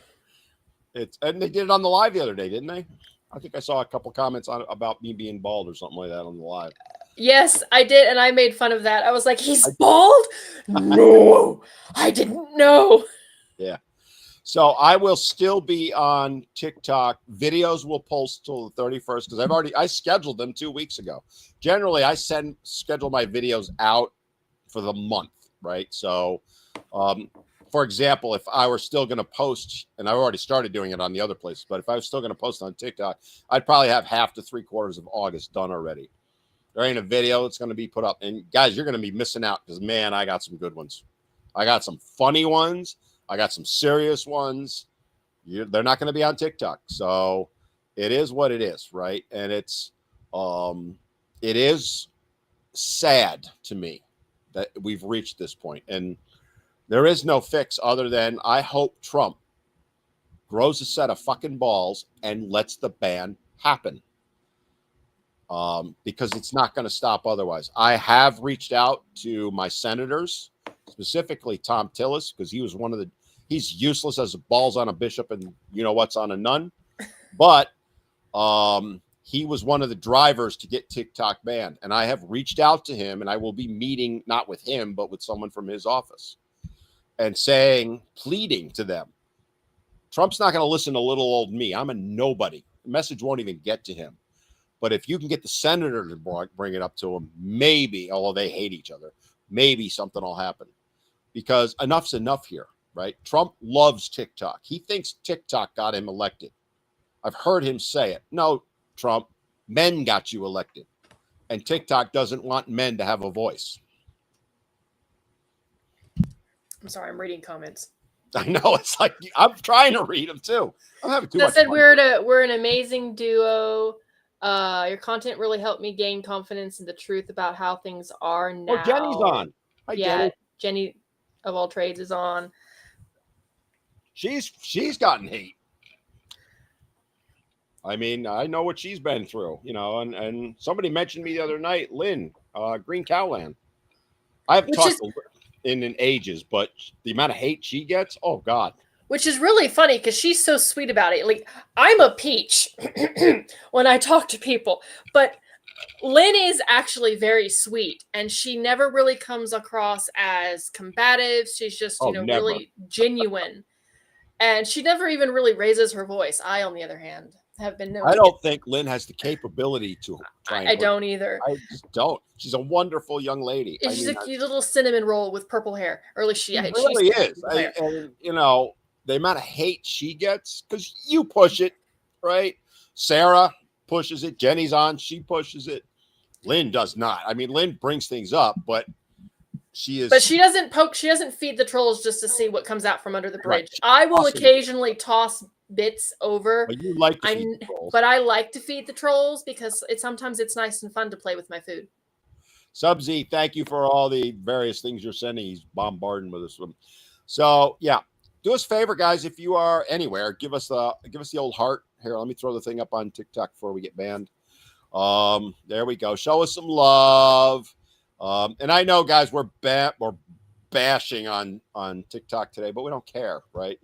And they did it on the live the other day, didn't they? I think I saw a couple comments on about me being bald or something like that on the live.
Yes, I did, and I made fun of that. I was like, "He's bald? No, I didn't know."
Yeah. So I will still be on TikTok. Videos will post till the 31st because I scheduled them 2 weeks ago. Generally, I schedule my videos out for the month, right? So, for example, if I were still going to post, and I've already started doing it on the other places, but if I was still going to post on TikTok, I'd probably have half to 3/4 of August done already. There ain't a video that's going to be put up. And guys, you're going to be missing out because, man, I got some good ones. I got some funny ones. I got some serious ones. They're not going to be on TikTok. So it is what it is, right? And it is sad to me that we've reached this point. And there is no fix other than I hope Trump grows a set of fucking balls and lets the ban happen. Because it's not going to stop otherwise. I have reached out to my senators, specifically Tom Tillis, because he was he's useless as balls on a bishop and you know what's on a nun. But he was one of the drivers to get TikTok banned. And I have reached out to him, and I will be meeting not with him, but with someone from his office and pleading to them. Trump's not going to listen to little old me. I'm a nobody. The message won't even get to him. But if you can get the senator to bring it up to him, maybe, although they hate each other, maybe something will happen. Because enough's enough here, right? Trump loves TikTok. He thinks TikTok got him elected. I've heard him say it. No, Trump, men got you elected. And TikTok doesn't want men to have a voice.
I'm sorry, I'm reading comments.
I know, it's like, I'm trying to read them too. I'm having too much
said
fun.
we're an amazing duo. Your content really helped me gain confidence in the truth about how things are now.
Oh, Jenny's on. Hi,
yeah, Jenny of all trades is on.
She's gotten hate. I mean, I know what she's been through, you know, and somebody mentioned me the other night, Lynn, Green Cowland. I haven't talked to in ages, but the amount of hate she gets, oh God.
Which is really funny because she's so sweet about it. Like, I'm a peach when I talk to people, but Lynn is actually very sweet, and she never really comes across as combative. She's just, really genuine, and she never even really raises her voice. I, on the other hand, have been known.
I don't think Lynn has the capability to try.
I don't either.
I just don't. She's a wonderful young lady.
She's a cute little cinnamon roll with purple hair. Or at least she
really is. And you know, the amount of hate she gets, because you push it, right? Sarah pushes it. Jenny's on. She pushes it. Lynn does not. I mean, Lynn brings things up, but she is.
But she doesn't poke. She doesn't feed the trolls just to see what comes out from under the bridge. Right. I will occasionally toss bits over.
But you like to feed the trolls.
But I like to feed the trolls because sometimes it's nice and fun to play with my food.
Sub-Z, thank you for all the various things you're sending. He's bombarding with us. So yeah, do us a favor, guys. If you are anywhere, give us the old heart. Here, let me throw the thing up on TikTok before we get banned. There we go. Show us some love. And I know, guys, we're bashing on TikTok today, but we don't care, right?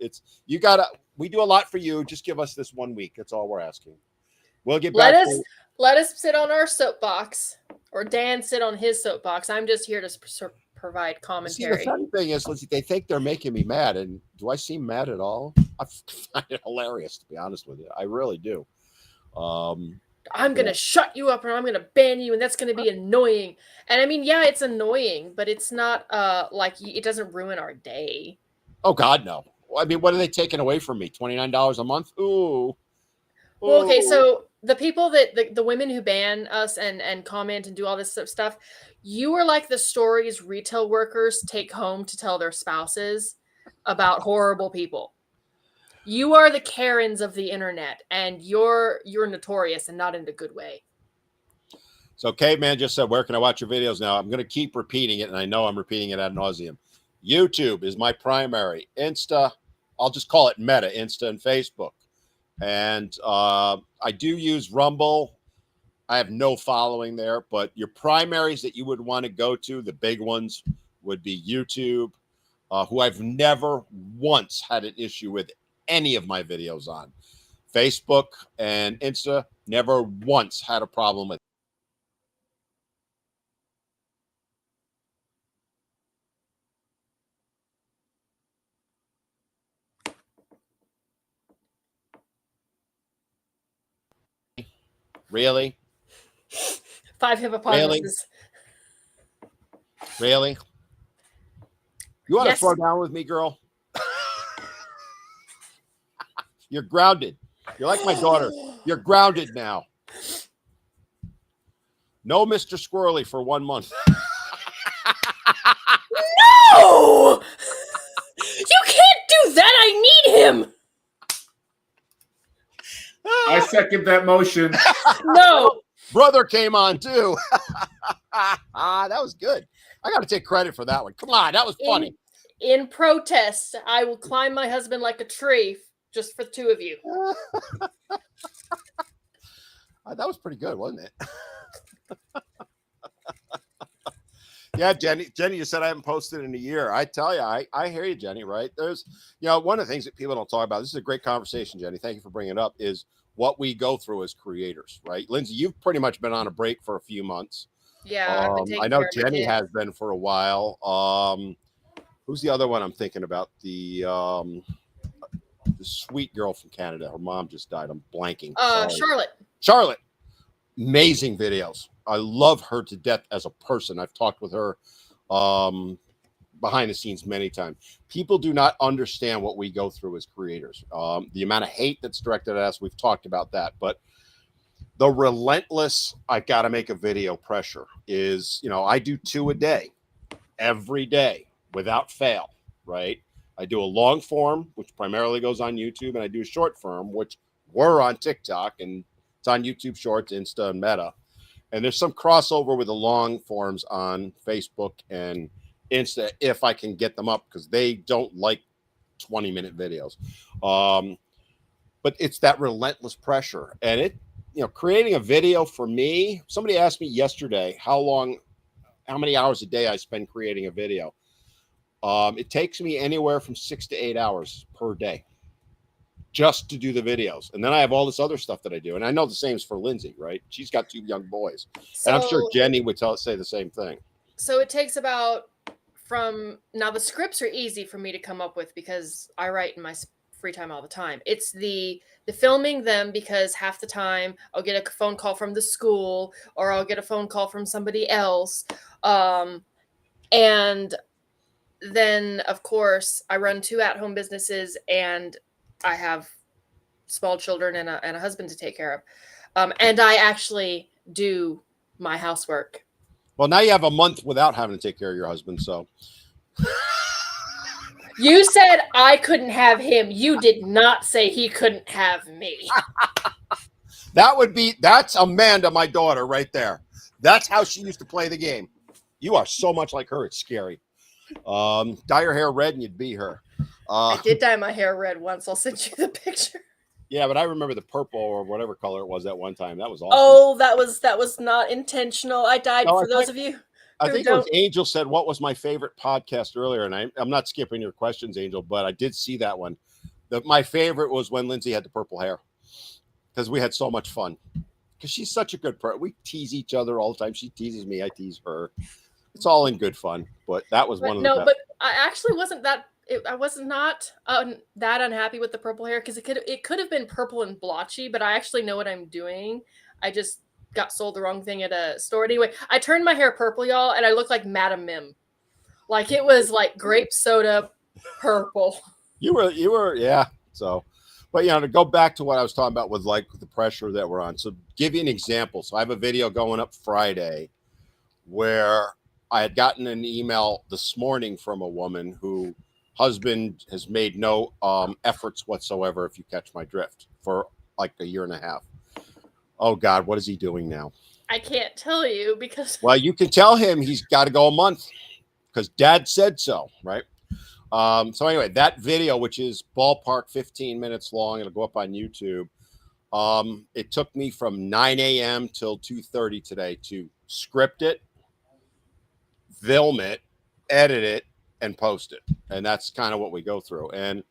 We do a lot for you. Just give us this 1 week. That's all we're asking. We'll get back.
Let us sit on our soapbox, or Dan sit on his soapbox. I'm just here to provide commentary.
See, the funny thing is, they think they're making me mad, and do I seem mad at all? I find it hilarious, to be honest with you. I really do.
I'm going to shut you up, and I'm going to ban you, and that's going to be annoying. And I mean, yeah, it's annoying, but it's not like it doesn't ruin our day.
Oh, God, no. I mean, what are they taking away from me? $29 a month? Ooh.
Well, okay, so the people the women who ban us and comment and do all this stuff, you are like the stories retail workers take home to tell their spouses about horrible people. You are the Karens of the internet, and you're notorious and not in a good way.
So Caveman just said, where can I watch your videos now? I'm going to keep repeating it, and I know I'm repeating it ad nauseum. YouTube is my primary. Insta, I'll just call it Meta, Insta and Facebook. And I do use Rumble. I have no following there, but your primaries that you would want to go to, the big ones, would be YouTube, who I've never once had an issue with any of my videos on. Facebook and Insta, never once had a problem with. Really?
5 hippopotamuses.
Really? You want
Yes.
to throw down with me, girl? You're grounded. You're like my daughter. You're grounded now. No Mr. Squirrely for 1 month.
No! You can't do that. I need him.
I second that motion.
No.
Brother came on too. That was good. I got to take credit for that one. Come on, that was funny.
In protest, I will climb my husband like a tree just for the 2 of you.
That was pretty good, wasn't it? Yeah, Jenny, you said I haven't posted in a year. I tell you, I hear you, Jenny, right? There's, one of the things that people don't talk about, this is a great conversation, Jenny. Thank you for bringing it up, is what we go through as creators, right? Lindsay, you've pretty much been on a break for a few months.
Yeah, I've been taking
I know
care of
Jenny
it.
has been for a while. Who's the other one I'm thinking about? The sweet girl from Canada. Her mom just died. I'm blanking. Charlotte. Amazing videos. I love her to death as a person. I've talked with her behind the scenes many times. People do not understand what we go through as creators. The amount of hate that's directed at us, we've talked about that. But the relentless, I got to make a video pressure is, I do 2 a day, every day, without fail, right? I do a long form, which primarily goes on YouTube, and I do a short form, which we're on TikTok, and it's on YouTube Shorts, Insta, and Meta. And there's some crossover with the long forms on Facebook and Insta if I can get them up, because they don't like 20-minute videos. But it's that relentless pressure. And it, creating a video for me, somebody asked me yesterday how many hours a day I spend creating a video. It takes me anywhere from 6 to 8 hours per day just to do the videos. And then I have all this other stuff that I do. And I know the same is for Lindsay, right? She's got 2 young boys. And I'm sure Jenny would say the same thing.
So it takes about now the scripts are easy for me to come up with because I write in my free time all the time. It's the filming them, because half the time I'll get a phone call from the school or I'll get a phone call from somebody else. And then, of course, I run 2 at-home businesses and I have small children and a husband to take care of. And I actually do my housework.
Well, now you have a month without having to take care of your husband, so.
You said I couldn't have him. You did not say he couldn't have me.
That's Amanda, my daughter, right there. That's how she used to play the game. You are so much like her. It's scary. Dye your hair red and you'd be her.
I did dye my hair red once. I'll send you the picture.
Yeah, but I remember the purple or whatever color it was at one time. That was awesome.
Oh, that was not intentional. I dyed for those of you.
I think it was Angel said, what was my favorite podcast earlier? And I'm not skipping your questions, Angel, but I did see that one. My favorite was when Lindsay had the purple hair, because we had so much fun. Because she's such a good person. We tease each other all the time. She teases me. I tease her. It's all in good fun. But that was one of the best.
But I actually wasn't that. I was not that unhappy with the purple hair, because it could have been purple and blotchy, but I actually know what I'm doing. I just got sold the wrong thing at a store. Anyway, I turned my hair purple, y'all, and I looked like Madam Mim. Like it was like grape soda purple.
You were, yeah. So, but to go back to what I was talking about with like the pressure that we're on. So give you an example. So I have a video going up Friday where I had gotten an email this morning from a woman who husband has made no efforts whatsoever, if you catch my drift, for like a year and a half. Oh God, what is he doing now?
I can't tell you because.
Well, you can tell him he's got to go a month because Dad said so, right? So anyway, that video, which is ballpark 15 minutes long, it'll go up on YouTube. It took me from 9 a.m. till 2:30 today to script it, film it, edit it, and post it. And that's kind of what we go through. And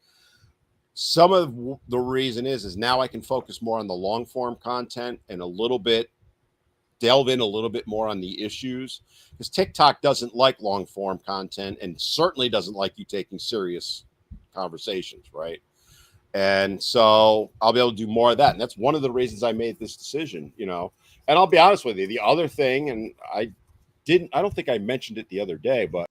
some of the reason is now I can focus more on the long form content and a little bit delve in a little bit more on the issues, because TikTok doesn't like long form content and certainly doesn't like you taking serious conversations, right? And so I'll be able to do more of that. And that's one of the reasons I made this decision, you know. And I'll be honest with you, the other thing, and I don't think I mentioned it the other day, but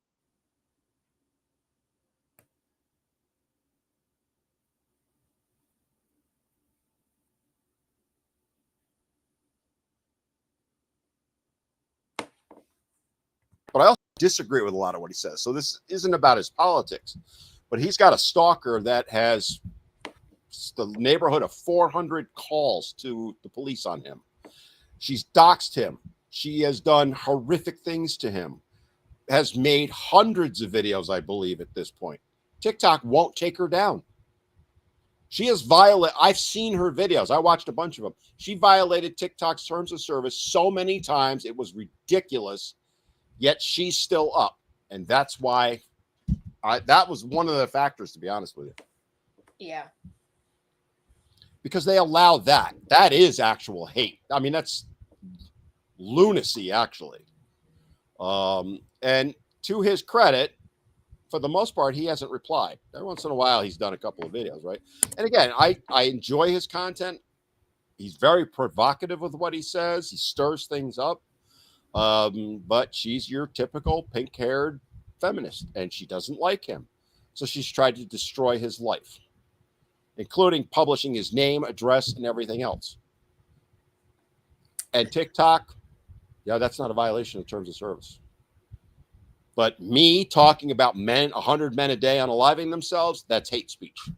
I also disagree with a lot of what he says. So this isn't about his politics, but he's got a stalker that has the neighborhood of 400 calls to the police on him. She's doxed him. She has done horrific things to him, has made hundreds of videos, I believe, at this point. TikTok won't take her down. She has violated, I've seen her videos. I watched a bunch of them. She violated TikTok's terms of service so many times. It was ridiculous, yet she's still up. And that's why that was one of the factors, to be honest with you.
Yeah.
Because they allow that. That is actual hate. I mean, that's lunacy, actually. And to his credit, for the most part, he hasn't replied. Every once in a while, he's done a couple of videos, right? And again, I enjoy his content. He's very provocative with what he says. He stirs things up. But she's your typical pink-haired feminist, and she doesn't like him. So she's tried to destroy his life, including publishing his name, address, and everything else. And TikTok, yeah, that's not a violation of terms of service. But me talking about 100 men a day unaliving themselves, that's hate speech.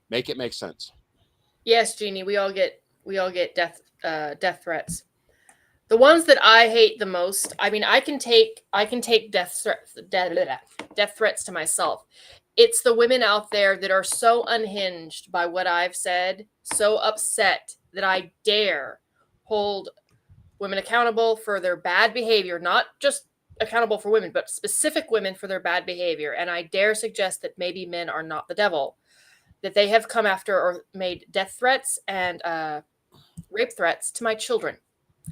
Make it make sense.
Yes, Jeannie, we all get death threats. The ones that I hate the most, I mean, I can take death threats to myself. It's the women out there that are so unhinged by what I've said, so upset that I dare hold women accountable for their bad behavior, not just accountable for women, but specific women for their bad behavior. And I dare suggest that maybe men are not the devil, that they have come after or made death threats and rape threats to my children.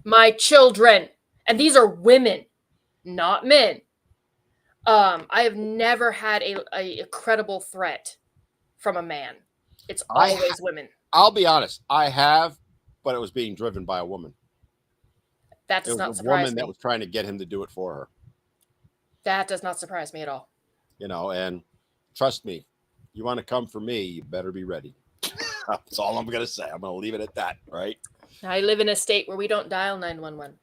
My children. And these are women, not men. I have never had a credible threat from a man. It's always women.
I'll be honest. I have, but it was being driven by a woman.
That does not
surprise me. It was a woman that was trying to get him to do it for her.
That does not surprise me at all.
You know, and trust me, you want to come for me, you better be ready. That's all I'm going to say. I'm going to leave it at that, right?
I live in a state where we don't dial 911.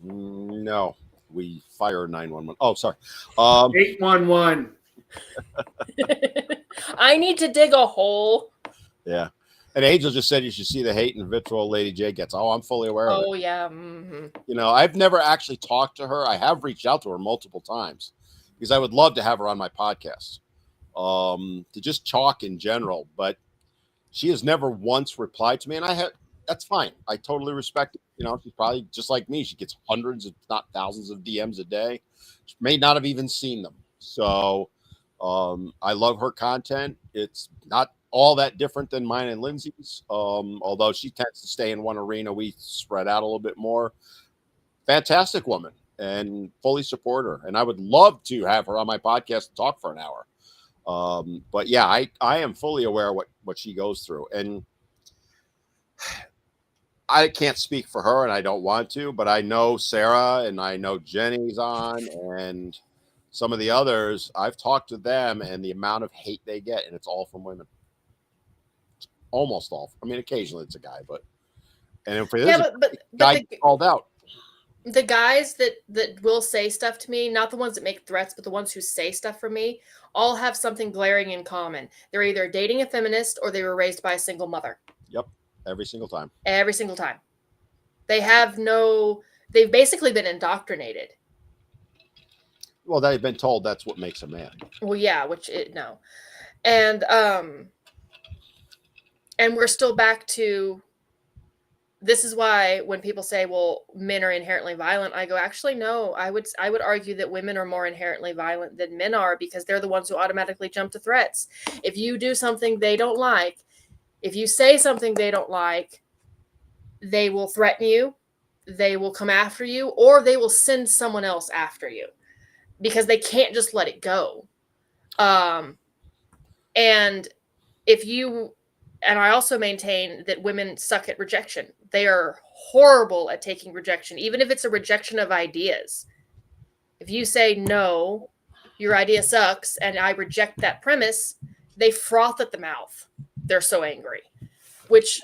No, we fire 911. Oh, sorry.
811.
I need to dig a hole.
Yeah. And Angel just said you should see the hate and vitriol Lady J gets. Oh, I'm fully aware of it.
Oh, yeah. Mm-hmm.
You know, I've never actually talked to her. I have reached out to her multiple times because I would love to have her on my podcast to just talk in general. But she has never once replied to me. And that's fine. I totally respect it. You know, she's probably just like me. She gets hundreds, if not thousands of DMs a day. She may not have even seen them. So I love her content. It's not all that different than mine and Lindsay's. Although she tends to stay in one arena, we spread out a little bit more. Fantastic woman and fully support her. And I would love to have her on my podcast and talk for an hour. But yeah, I am fully aware of what she goes through. And I can't speak for her and I don't want to, but I know Sarah and I know Jenny's on and some of the others. I've talked to them and the amount of hate they get, and it's all from women. Almost all. I mean, occasionally it's a guy, but if it is
but
guy called out.
The guys that will say stuff to me, not the ones that make threats, but the ones who say stuff for me, all have something glaring in common. They're either dating a feminist or they were raised by a single mother.
Yep. Every single time. Every single time.
They've basically been indoctrinated.
Well, they've been told that's what makes a man.
Well, yeah, no. And we're still back to this is why when people say, well, men are inherently violent, I go, actually, no, I would argue that women are more inherently violent than men are, because they're the ones who automatically jump to threats. If you do something they don't like, if you say something they don't like, they will threaten you, they will come after you, or they will send someone else after you, because they can't just let it go. And if you, and I also maintain that women suck at rejection. They are horrible at taking rejection, even if it's a rejection of ideas. If you say, no, your idea sucks, and I reject that premise, they froth at the mouth. They're so angry, which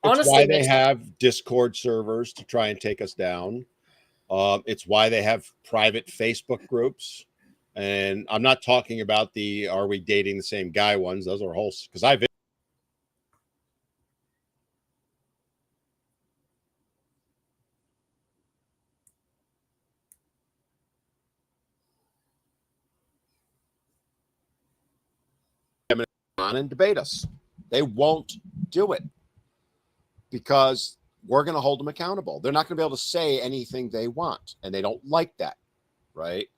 honestly,
it's why they have Discord servers to try and take us down. It's why they have private Facebook groups. And I'm not talking about the "are we dating the same guy" ones. Those are whole, because I've on and debate us. They won't do it because we're going to hold them accountable. They're not going to be able to say anything they want, and they don't like that, right?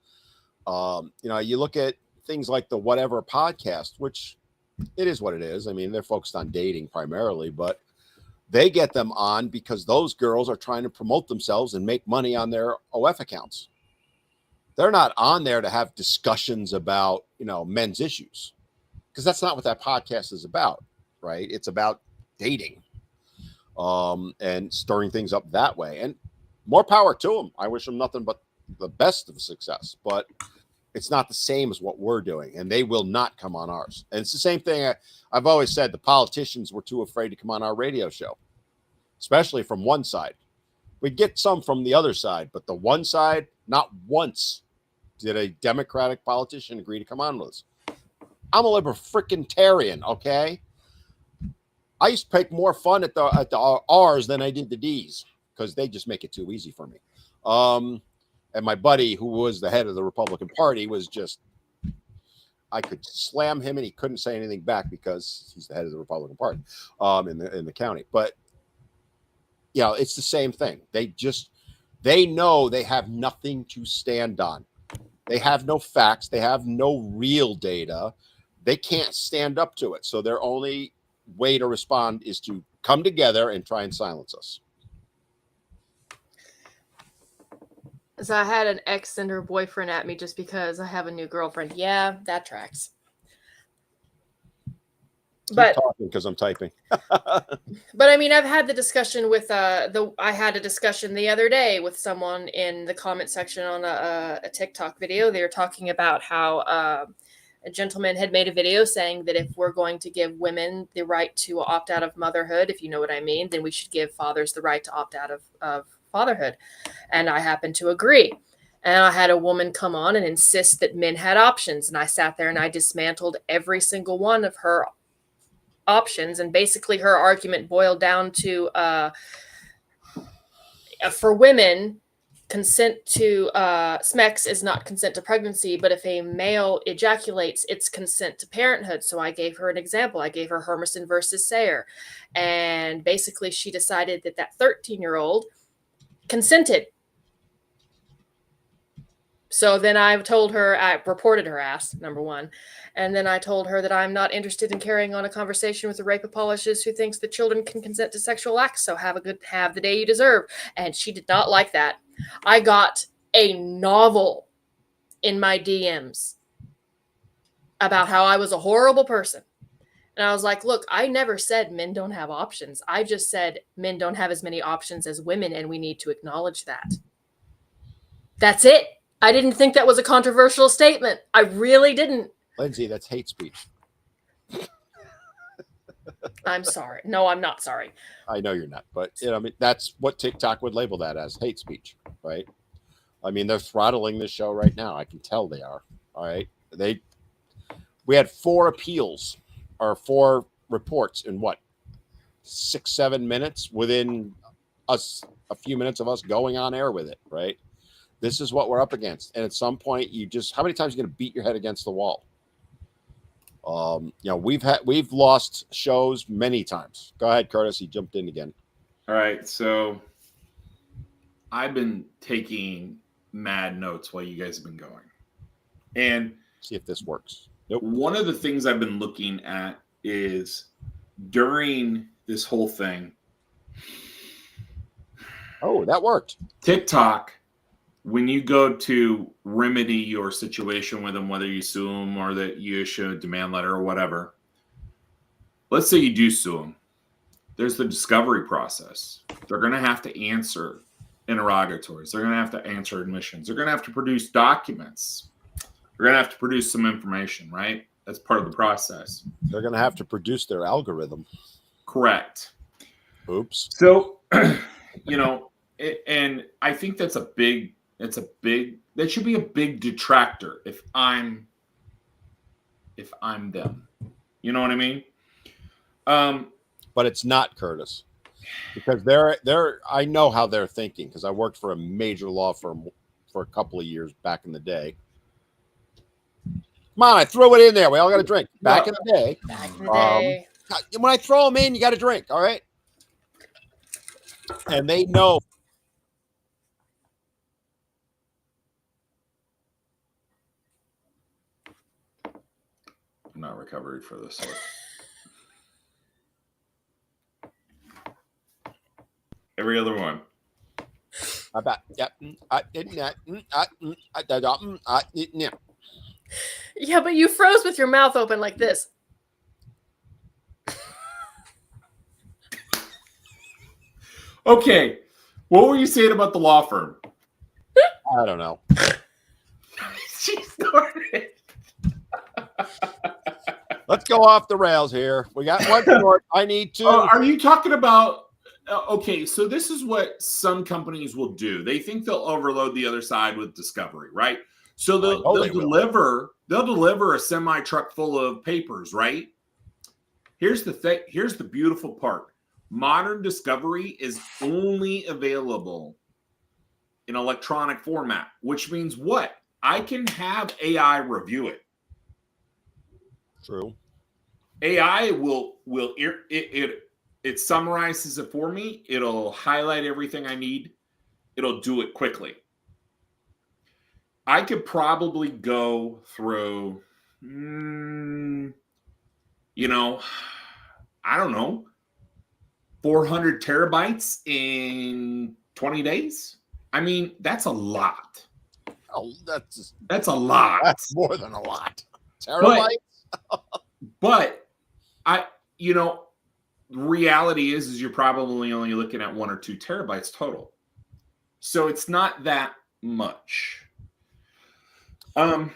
You look at things like the Whatever podcast, which it is what it is. I mean, they're focused on dating primarily, but they get them on because those girls are trying to promote themselves and make money on their OF accounts. They're not on there to have discussions about, men's issues, because that's not what that podcast is about, right? It's about dating, and stirring things up that way. And more power to them. I wish them nothing but the best of success, but it's not the same as what we're doing, and they will not come on ours. And it's the same thing I've always said. The politicians were too afraid to come on our radio show, especially from one side. We get some from the other side, but the one side, not once did a Democratic politician agree to come on with us. I'm a libertarian, okay? I used to take more fun at the R's than I did the D's, because they just make it too easy for me. And my buddy, who was the head of the Republican Party, was just, I could slam him and he couldn't say anything back because he's the head of the Republican Party in the county. But, it's the same thing. They know they have nothing to stand on. They have no facts. They have no real data. They can't stand up to it. So their only way to respond is to come together and try and silence us.
So I had an ex send her boyfriend at me just because I have a new girlfriend. Yeah, that tracks.
Keep talking, because I'm typing.
But I mean, I've had the discussion with I had a discussion the other day with someone in the comment section on a TikTok video. They were talking about how a gentleman had made a video saying that if we're going to give women the right to opt out of motherhood, if you know what I mean, then we should give fathers the right to opt out of fatherhood. And I happen to agree. And I had a woman come on and insist that men had options. And I sat there and I dismantled every single one of her options. And basically her argument boiled down to, for women, consent to SMEX is not consent to pregnancy, but if a male ejaculates, it's consent to parenthood. So I gave her an example. I gave her Hermanson versus Sayer. And basically she decided that 13-year-old consented. So then I told her, I reported her ass, number one. And then I told her that I'm not interested in carrying on a conversation with a rape apologist who thinks that children can consent to sexual acts. So have the day you deserve. And she did not like that. I got a novel in my DMs about how I was a horrible person. And I was like, look, I never said men don't have options. I just said men don't have as many options as women, and we need to acknowledge that. That's it. I didn't think that was a controversial statement. I really didn't.
Lindsay, that's hate speech.
I'm sorry. No, I'm not sorry.
I know you're not, but that's what TikTok would label that as, hate speech, right? I mean, they're throttling this show right now. I can tell they are. All right. We had 4 appeals or 4 reports in 6-7 minutes within us, a few minutes of us going on air with it, right? This is what we're up against. And at some point how many times are you going to beat your head against the wall? We've lost shows many times. Go ahead, Curtis. He jumped in again.
All right, so I've been taking mad notes while you guys have been going. And
See if this works. Nope.
one of the things I've been looking at is during this whole thing,
Oh, that worked.
TikTok, when you go to remedy your situation with them, whether you sue them or that you issue a demand letter or whatever, let's say you do sue them, there's the discovery process. They're going to have to answer interrogatories. They're going to have to answer admissions. They're going to have to produce documents. They're going to have to produce some information, right? That's part of the process.
They're going to have to produce their algorithm.
Correct.
Oops.
So, and I think that should be a big detractor if I'm them. You know what I mean?
But it's not, Curtis, because I know how they're thinking because I worked for a major law firm for a couple of years back in the day. Come on, I threw it in there. We all got a drink. Back in the day. When I throw them in, you got to drink. All right. And they know.
I'm not recovered for this. Every other one.
I bet. Yep.
Yeah, but you froze with your mouth open like this.
Okay. What were you saying about the law firm?
I don't know.
She started.
Let's go off the rails here. We got one short. I need to.
Oh, are you talking about? Okay, so this is what some companies will do. They think they'll overload the other side with discovery, right? So they'll deliver a semi truck full of papers, right? Here's the thing. Here's the beautiful part. Modern discovery is only available in electronic format, which means what? I can have AI review it.
True.
AI it summarizes it for me. It'll highlight everything I need. It'll do it quickly. I could probably go through, I don't know, 400 terabytes in 20 days. I mean, that's a lot.
Oh,
that's a lot.
That's more than a lot. Terabytes.
But reality is you're probably only looking at 1 or 2 terabytes total. So it's not that much. And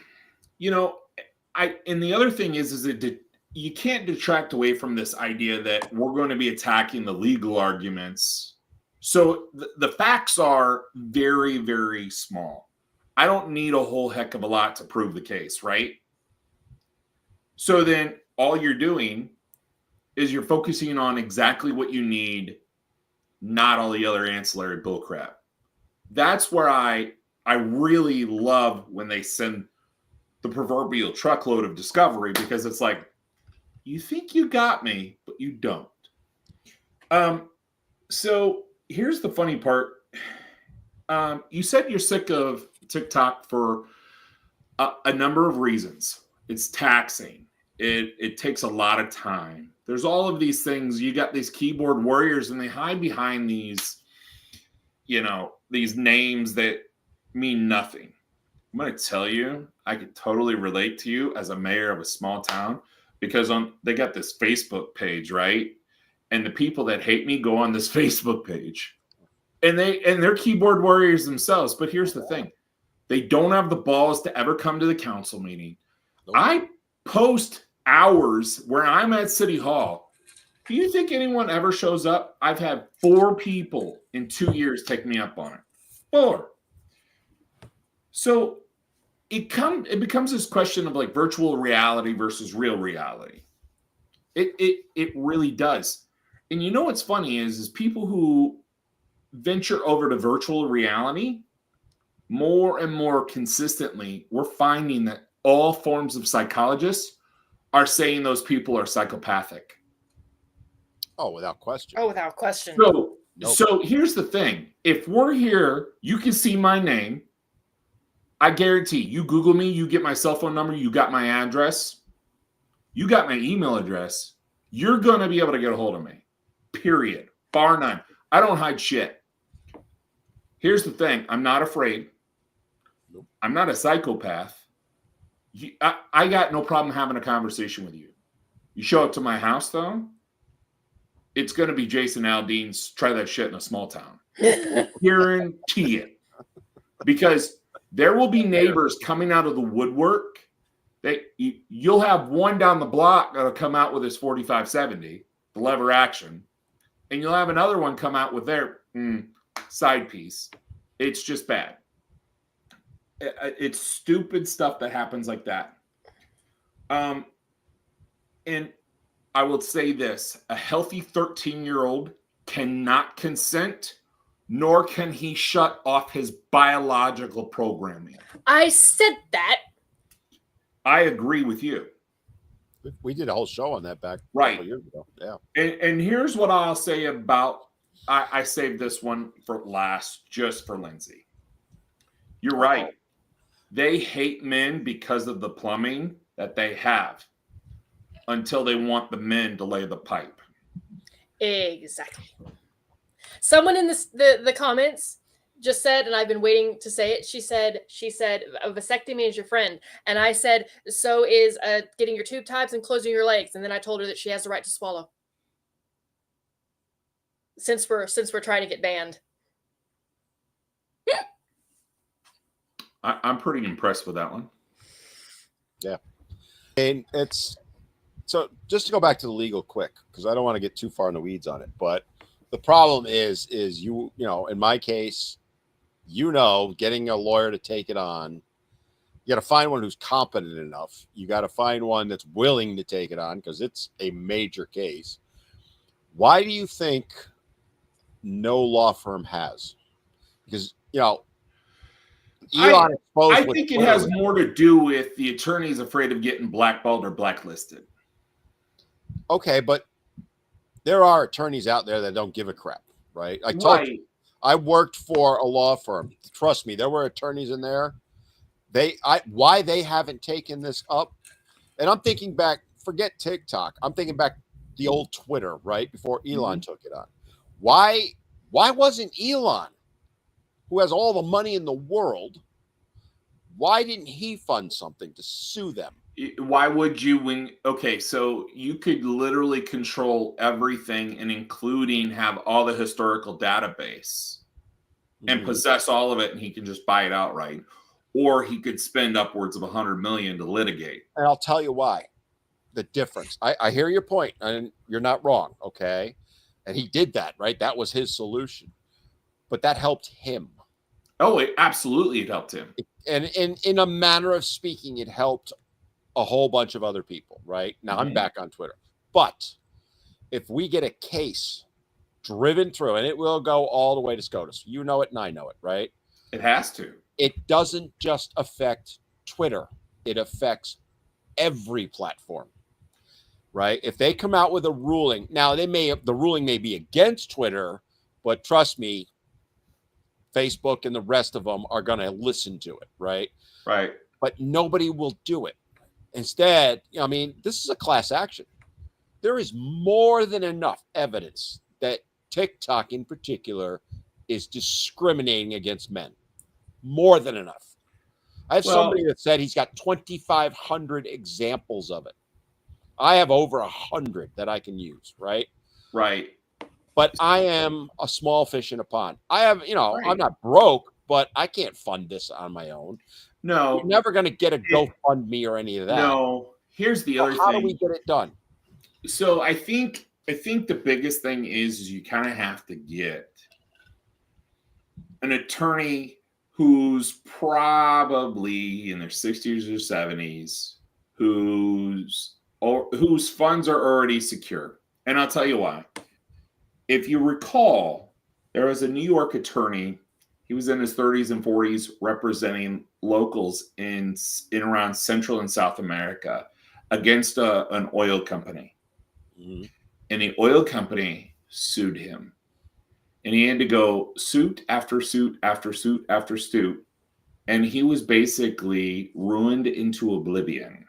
the other thing is that you can't detract away from this idea that we're going to be attacking the legal arguments. So the facts are very, very small. I don't need a whole heck of a lot to prove the case, right? So then all you're doing is you're focusing on exactly what you need, not all the other ancillary bullcrap. That's where I really love when they send the proverbial truckload of discovery, because it's like, you think you got me, but you don't. So here's the funny part. You said you're sick of TikTok for a number of reasons. It's taxing. It takes a lot of time. There's all of these things. You got these keyboard warriors, and they hide behind these, these names that mean nothing. I'm going to tell you, I could totally relate to you as a mayor of a small town, because they got this Facebook page, right? And the people that hate me go on this Facebook page, and they're keyboard warriors themselves. But here's the thing. They don't have the balls to ever come to the council meeting. Nope. I post hours where I'm at City Hall. Do you think anyone ever shows up? I've had 4 people in 2 years take me up on it. 4. So it becomes this question of like virtual reality versus real reality. It really does. And you know what's funny is people who venture over to virtual reality, more and more consistently, we're finding that all forms of psychologists are saying those people are psychopathic.
Oh, without question.
Oh, without question.
So
Nope.
So here's the thing. If we're here, you can see my name. I guarantee you Google me, you get my cell phone number, you got my address, you got my email address, you're going to be able to get a hold of me. Period. Bar none. I don't hide shit. Here's the thing. I'm not afraid.
Nope.
I'm not a psychopath. I got no problem having a conversation with you. You show up to my house, though, it's going to be Jason Aldean's Try That Shit in a Small Town. Guarantee it. Because there will be neighbors coming out of the woodwork. You'll have one down the block that'll come out with his 4570, the lever action, and you'll have another one come out with their side piece. It's just bad. It's stupid stuff that happens like that. And I will say this: a healthy 13-year-old cannot consent, nor can he shut off his biological programming.
I said that.
I agree with you.
We did a whole show on that back
Right.
a couple years ago. Yeah.
And here's what I'll say about, I saved this one for last just for Lindsay. You're right. They hate men because of the plumbing that they have until they want the men to lay the pipe.
Exactly. Someone in the comments just said, and I've been waiting to say it. She said, a vasectomy is your friend. And I said, so is getting your tube ties and closing your legs. And then I told her that she has the right to swallow. Since we're trying to get banned.
I'm pretty impressed with that one.
Yeah. And it's so just to go back to the legal quick, because I don't want to get too far in the weeds on it. But the problem is you know, in my case, getting a lawyer to take it on, you got to find one who's competent enough. You got to find one that's willing to take it on because it's a major case. Why do you think no law firm has? Because, you know, Elon
I think it has more to do with the attorneys afraid of getting blackballed or blacklisted.
Okay, but there are attorneys out there that don't give a crap, right? I told you, I worked for a law firm. Trust me, there were attorneys in there. Why they haven't taken this up, and I'm thinking back. Forget TikTok. I'm thinking back the old Twitter, right before Elon took it on. Why wasn't Elon, who has all the money in the world, why didn't he fund something to sue them?
Why would you so you could literally control everything and including have all the historical database and possess all of it, and he can just buy it outright, or he could spend upwards of $100 million to litigate.
And I'll tell you why. The difference. I hear your point, and you're not wrong. Okay. And he did that, right? That was his solution, but that helped him.
Oh, it helped him.
And in a manner of speaking, it helped a whole bunch of other people, right? Now I'm back on Twitter. But if we get a case driven through, and it will go all the way to SCOTUS, you know it and I know it, right?
It has to. It
doesn't just affect Twitter. It affects every platform, right? If they come out with a ruling, now the ruling may be against Twitter, but trust me, Facebook and the rest of them are going to listen to it, right?
Right.
But nobody will do it. Instead, I mean, this is a class action. There is more than enough evidence that TikTok in particular is discriminating against men. More than enough. I have somebody that said he's got 2,500 examples of it. I have over 100 that I can use, right?
Right.
But I am a small fish in a pond. I have, I'm not broke, but I can't fund this on my own.
No.
You're never going to get a GoFundMe or any of that.
No. Here's the other thing.
How do we get it done?
So I think the biggest thing is you kind of have to get an attorney who's probably in their 60s or 70s, whose funds are already secure. And I'll tell you why. If you recall, there was a New York attorney. He was in his 30s and 40s representing locals in around Central and South America against an oil company. Mm-hmm. And the oil company sued him. and he had to go suit after suit after suit after suit, and he was basically ruined into oblivion,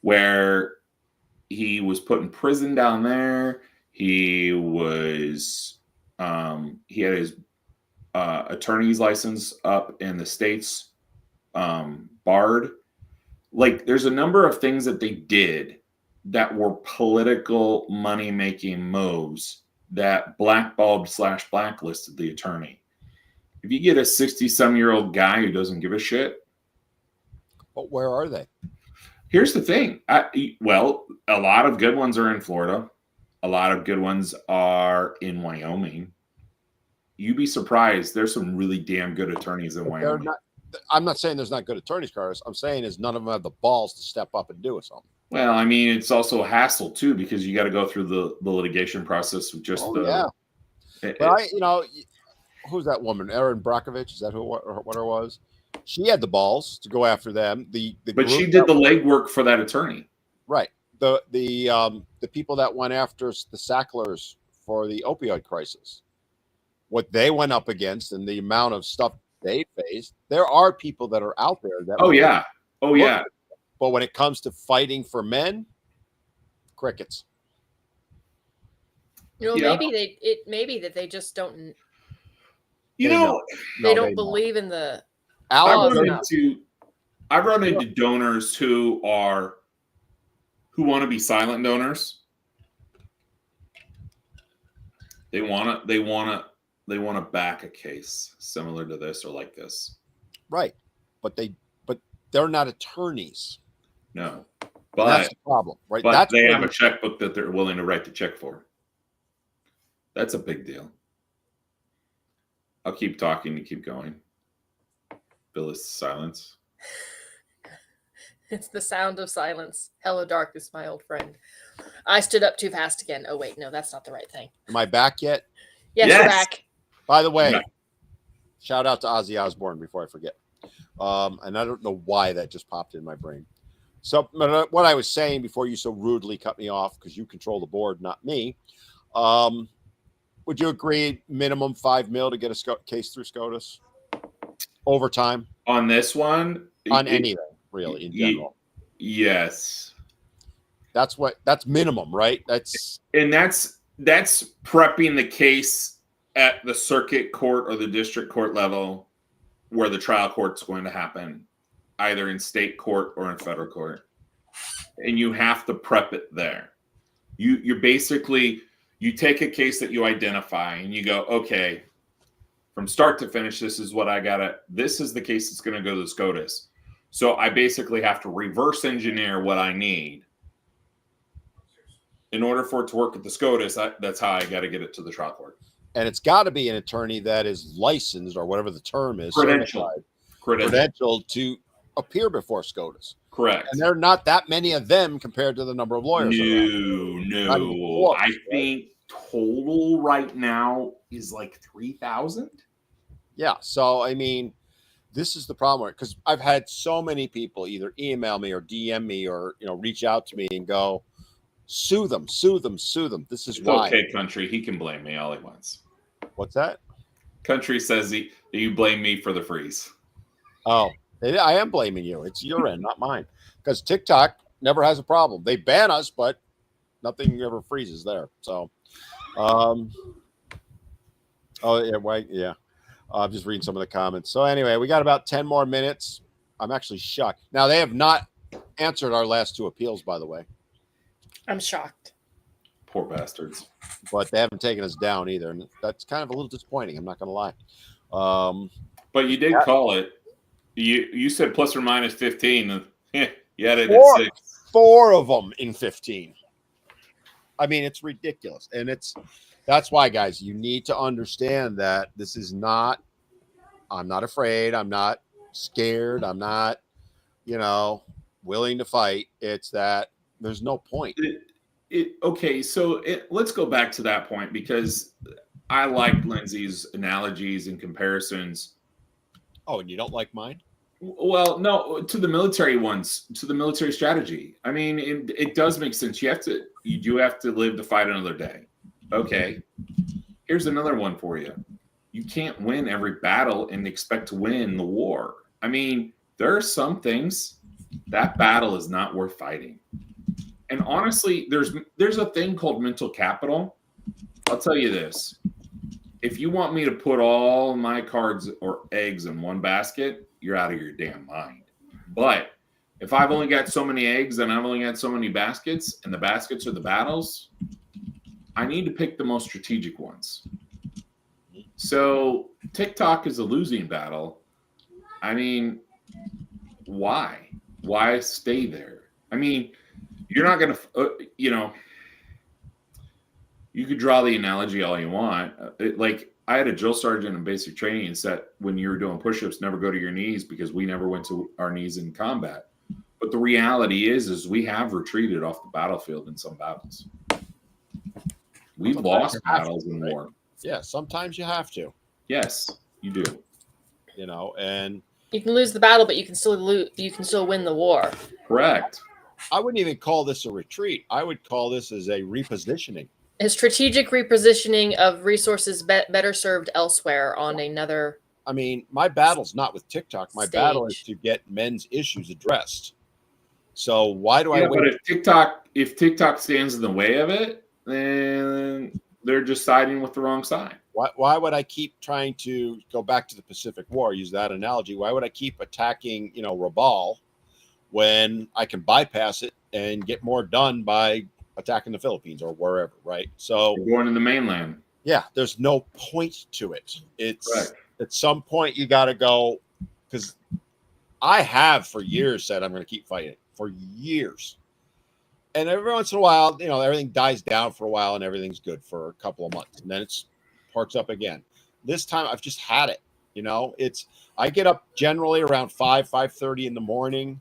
where he was put in prison down there. He was he had his attorney's license up in the States barred. Like, there's a number of things that they did that were political money-making moves that blackballed / blacklisted the attorney. If you get a 60-some-year-old guy who doesn't give a shit.
But where are they?
Here's the thing. Well, a lot of good ones are in Florida. A lot of good ones are in Wyoming. You'd be surprised. There's some really damn good attorneys in Wyoming.
I'm not saying there's not good attorneys, Carlos. I'm saying is none of them have the balls to step up and do something.
Well, I mean, it's also a hassle too, because you got to go through the litigation process of just
But who's that woman? Erin Brockovich? Is that what her was? She had the balls to go after them.
But she did the legwork for that attorney.
Right. The people that went after the Sacklers for the opioid crisis, what they went up against and the amount of stuff they faced. There are people that are out there that.
Oh yeah.
But when it comes to fighting for men, crickets.
Maybe that they just don't.
They
don't believe in the.
I've run into donors who want to be silent donors. They want to back a case similar to this or like this.
Right. But they're not attorneys.
No.
But that's the problem, right?
But they have a checkbook that they're willing to write the check for. That's a big deal. I'll keep talking to keep going. Bill is silence.
It's the sound of silence. Hello, darkness, my old friend. I stood up too fast again. Oh, wait, no, that's not the right thing.
Am I back yet?
Yes, you're back.
By the way, shout out to Ozzy Osbourne before I forget. And I don't know why that just popped in my brain. So what I was saying before you so rudely cut me off, because you control the board, not me. Would you agree minimum $5 million to get a case through SCOTUS? Overtime?
On this one?
On anything, really, in general.
Yes.
That's minimum, right? That's
prepping the case at the circuit court or the district court level where the trial court's going to happen, either in state court or in federal court. And you have to prep it there. You're basically, you take a case that you identify and you go, okay, from start to finish, this is the case that's going to go to the SCOTUS. So I basically have to reverse engineer what I need in order for it to work at the SCOTUS. That's how I got to get it to the trial court.
And it's got to be an attorney that is licensed, or whatever the term is, credentialed to appear before SCOTUS.
Correct.
And there are not that many of them compared to the number of lawyers.
No. I think total right now is like 3,000.
Yeah. So, I mean, this is the problem, because I've had so many people either email me or DM me or, reach out to me and go, sue them. This is why.
Okay, Country. He can blame me all he wants.
What's that?
Country says you blame me for the freeze.
Oh, I am blaming you. It's your end, not mine. Because TikTok never has a problem. They ban us, but nothing ever freezes there. So, I'm just reading some of the comments. So anyway, we got about 10 more minutes. I'm actually shocked. Now, they have not answered our last two appeals, by the way.
I'm shocked.
Poor bastards.
But they haven't taken us down either. And that's kind of a little disappointing. I'm not going to lie.
But you did call it. You said plus or minus 15. Yeah, you had it
at
6.
4 of them in 15. I mean, it's ridiculous. And that's why, guys, you need to understand that this is not, I'm not afraid. I'm not scared. I'm not, willing to fight. It's that there's no point.
Okay, so let's go back to that point, because I like Lindsay's analogies and comparisons.
Oh, and you don't like mine?
Well, no, to the military ones, to the military strategy. I mean, it does make sense. You do have to live to fight another day. Okay. Here's another one for you. You can't win every battle and expect to win the war. I mean, there are some things that battle is not worth fighting. And honestly, there's a thing called mental capital. I'll tell you this. If you want me to put all my cards or eggs in one basket, you're out of your damn mind. But if I've only got so many eggs and I've only got so many baskets, and the baskets are the battles, I need to pick the most strategic ones. So TikTok is a losing battle. I mean, why? Why stay there? I mean, you're not going to, you could draw the analogy all you want. Like, I had a drill sergeant in basic training and said, when you were doing push-ups, never go to your knees, because we never went to our knees in combat. But the reality is we have retreated off the battlefield in some battles. We've lost battles in war.
Yeah, sometimes you have to.
Yes, you do.
And
you can lose the battle, but you can still win the war.
Correct.
I wouldn't even call this a retreat. I would call this as a repositioning.
A strategic repositioning of resources better served elsewhere on another.
I mean, my battle's not with TikTok. My battle is to get men's issues addressed. So why do I wait?
But if TikTok stands in the way of it, then they're just siding with the wrong side.
Why would I keep trying to go back to the Pacific War, use that analogy? Why would I keep attacking, Rabaul, when I can bypass it and get more done by attacking the Philippines or wherever, right? So
you're going to the mainland.
Yeah, there's no point to it. It's
right.
At some point you got to go, because I have for years said I'm going to keep fighting for years. And every once in a while, everything dies down for a while and everything's good for a couple of months. And then it's parks up again. This time I've just had it. I get up generally around 5:30 in the morning,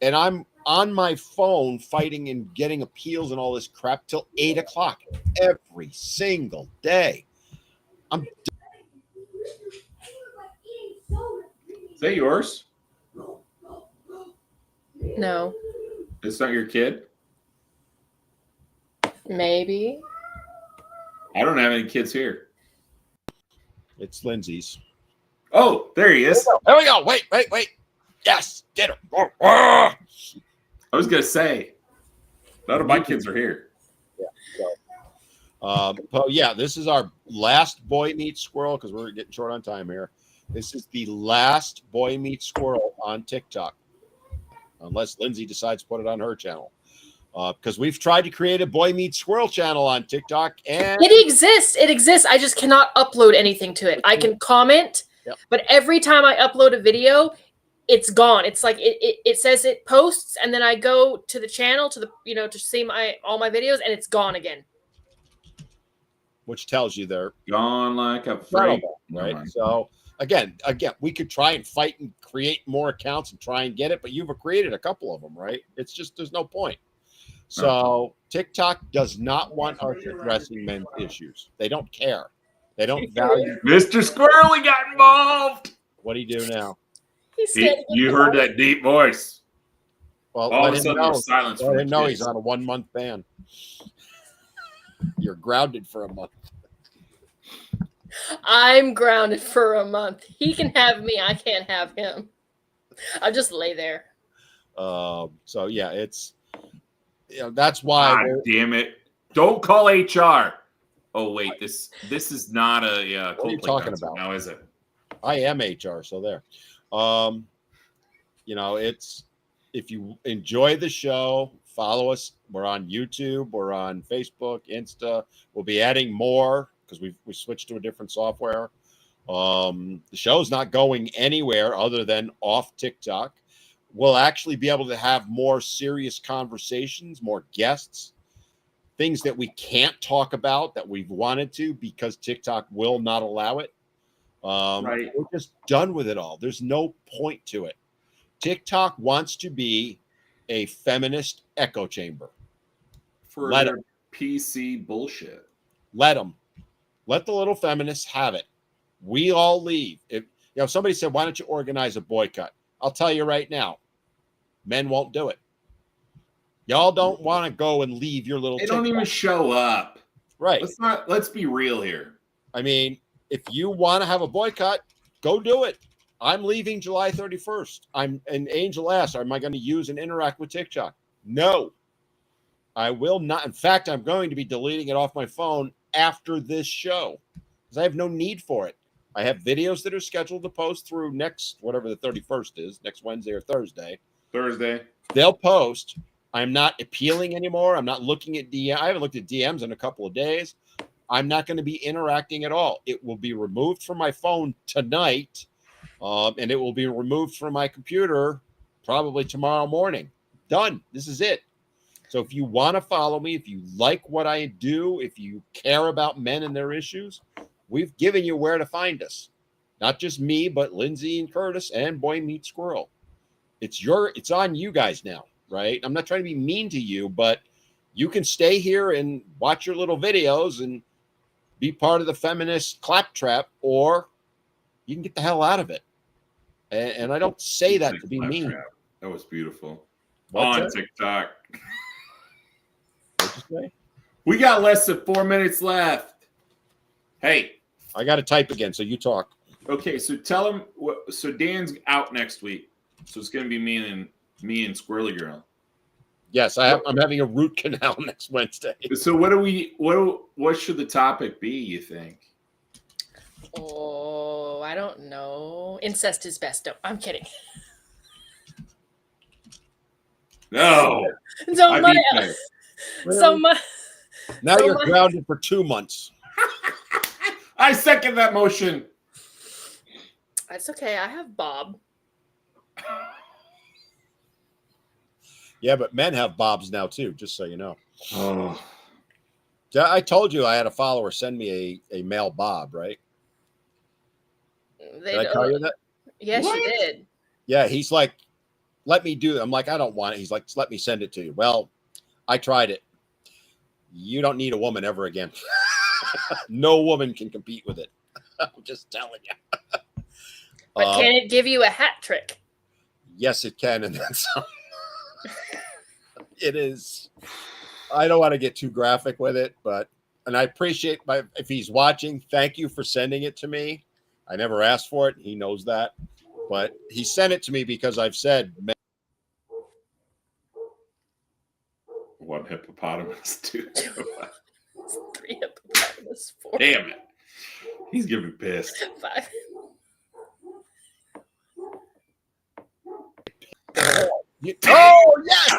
and I'm on my phone fighting and getting appeals and all this crap till 8 o'clock every single day.
Is that yours?
No.
It's not your kid?
Maybe.
I don't have any kids here.
It's Lindsay's.
Oh, there he is.
There we go. Wait. Yes, get him. I
was going to say, none of my kids are here.
Yeah. So, this is our last Boy Meets Squirrel, because we're getting short on time here. This is the last Boy Meets Squirrel on TikTok, unless Lindsay decides to put it on her channel. Because we've tried to create a Boy Meets Squirrel channel on TikTok, and
it exists. I just cannot upload anything to it. I can comment, but every time I upload a video, it's gone. It's like it says it posts, and then I go to the channel to see all my videos, and it's gone again.
Which tells you they're
gone like a freak,
right? So again, we could try and fight and create more accounts and try and get it, but you've created a couple of them, right? It's just there's no point. So TikTok does not want us addressing men's issues. They don't care. They don't value.
Mr. Squirrel, he got involved.
What do you do now?
You heard that deep voice.
Well,
all of a sudden, silence.
I didn't know he's on a 1-month ban. You're grounded for a month.
I'm grounded for a month. He can have me. I can't have him. I'll just lay there.
So yeah, it's that's why.
God damn it! Don't call HR. Oh wait, this is not a.
What are you talking about
now? Is it?
I am HR, so there. It's if you enjoy the show, follow us. We're on YouTube. We're on Facebook, Insta. We'll be adding more because we switched to a different software. The show's not going anywhere other than off TikTok. We'll actually be able to have more serious conversations, more guests, things that we can't talk about that we've wanted to because TikTok will not allow it.
Right.
We're just done with it all. There's no point to it. TikTok wants to be a feminist echo chamber.
For their PC bullshit.
Let them. Let the little feminists have it. We all leave. If somebody said, why don't you organize a boycott? I'll tell you right now, men won't do it. Y'all don't want to go and leave your little.
They don't even show up.
Right.
Let's be real here.
I mean, if you want to have a boycott, go do it. I'm leaving July 31st. And Angel asked, am I going to use and interact with TikTok? No, I will not. In fact, I'm going to be deleting it off my phone after this show because I have no need for it. I have videos that are scheduled to post through next, whatever the 31st is, next Wednesday or Thursday. They'll post. I'm not appealing anymore. I'm not looking at DM. I haven't looked at DMs in a couple of days. I'm not going to be interacting at all. It will be removed from my phone tonight, and it will be removed from my computer probably tomorrow morning. Done. This is it. So if you want to follow me, if you like what I do, if you care about men and their issues, we've given you where to find us. Not just me, but Lindsay and Curtis and Boy Meets Squirrel. It's on you guys now, right? I'm not trying to be mean to you, but you can stay here and watch your little videos and be part of the feminist claptrap, or you can get the hell out of it. And I don't say that to be mean.
That was beautiful.
What's
on
that?
TikTok.
What'd you say?
We got less than 4 minutes left. Hey.
I got to type again, so you talk.
Okay, so tell him. So Dan's out next week. So it's going to be me and Squirrely Girl.
Yes, I'm having a root canal next Wednesday.
So what should the topic be, you think?
Oh, I don't know. Incest is best. No, I'm kidding.
No.
So my,
Now you're grounded for 2 months.
I second that motion.
That's okay. I have Bob.
Yeah, but men have bobs now too, just so you know.
Oh.
I told you I had a follower send me a male bob, right? Did I tell you that?
Yes, you did.
Yeah, he's like, let me do it. I'm like, I don't want it. He's like, let me send it to you. Well, I tried it. You don't need a woman ever again. No woman can compete with it. I'm just telling you.
But can it give you a hat trick?
Yes, it can. And then some. It is. I don't want to get too graphic with it, and I appreciate if he's watching, thank you for sending it to me. I never asked for it. He knows that, but he sent it to me because I've said.
One hippopotamus, two.
3 hippopotamus, 4.
Damn it. He's giving pissed.
5.
Oh, yes!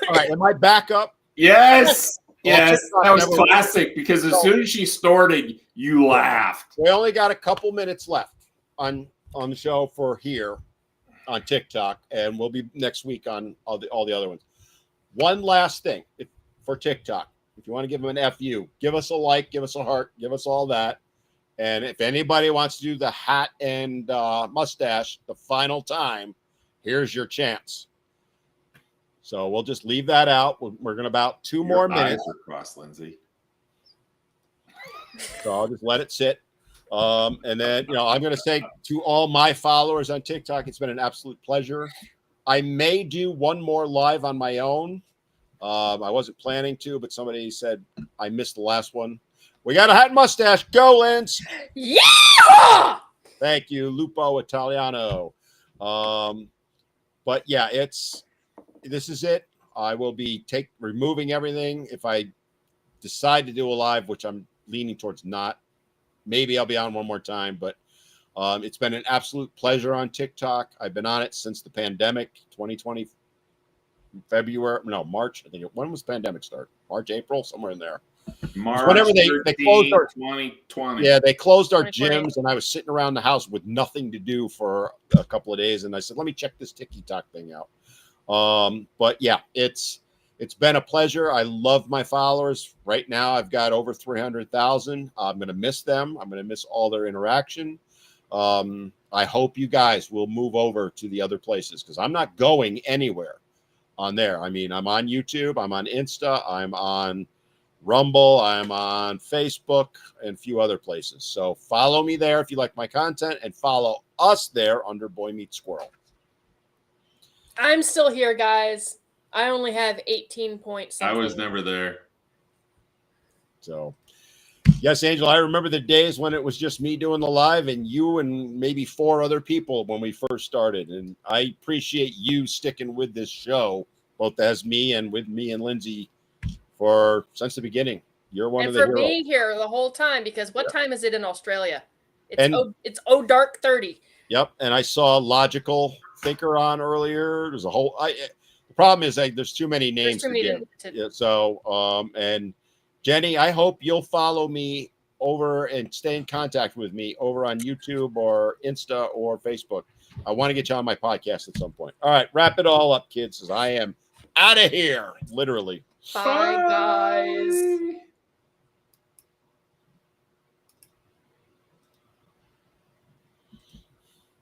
All right, am I back up?
Yes. Yes, that was
Never
classic because as soon as she started, you laughed.
We only got a couple minutes left on the show for here on TikTok, and we'll be next week on all the other ones. One last thing for TikTok. If you want to give them an FU, give us a like, give us a heart, give us all that. And if anybody wants to do the hat and mustache the final time, here's your chance. So we'll just leave that out. We're going to about 2 more minutes.
Eyes are crossed, Lindsay.
So I'll just let it sit. And then, I'm going to say to all my followers on TikTok, it's been an absolute pleasure. I may do one more live on my own. I wasn't planning to, but somebody said I missed the last one. We got a hat and mustache. Go, Lance.
Yeah.
Thank you, Lupo Italiano. But yeah, this is it. I will be removing everything. If I decide to do a live, which I'm leaning towards not, maybe I'll be on one more time. But it's been an absolute pleasure on TikTok. I've been on it since the pandemic, 2020, March. I think when was the pandemic start? March, April, somewhere in there.
March
whenever they closed our
2020.
Yeah, they closed our
2020.
gyms, and I was sitting around the house with nothing to do for a couple of days, and I said, let me check this TikTok thing out. But yeah, it's been a pleasure. I love my followers. Right now, I've got over 300,000. I'm going to miss them. I'm going to miss all their interaction. I hope you guys will move over to the other places because I'm not going anywhere on there. I mean, I'm on YouTube. I'm on Insta. I'm on Rumble. I'm on Facebook and a few other places. So follow me there if you like my content, and follow us there under Boy Meets Squirrel.
I'm still here, guys. I only have 18 points.
I was never there.
So, yes, Angel, I remember the days when it was just me doing the live and you and maybe 4 other people when we first started. And I appreciate you sticking with this show, both as me and with me and Lindsay since the beginning. You're one
and
of the
for
heroes.
being here the whole time, because what time is it in Australia?
And-
It's dark 30.
Yep. And I saw Logical Thinker on earlier. There's a whole, the problem is there's too many names
There's too
to
many
give.
to-
Yeah, so, and Jenny, I hope you'll follow me over and stay in contact with me over on YouTube or Insta or Facebook. I want to get you on my podcast at some point. All right, wrap it all up, kids, as I am out of here, literally.
Bye, guys.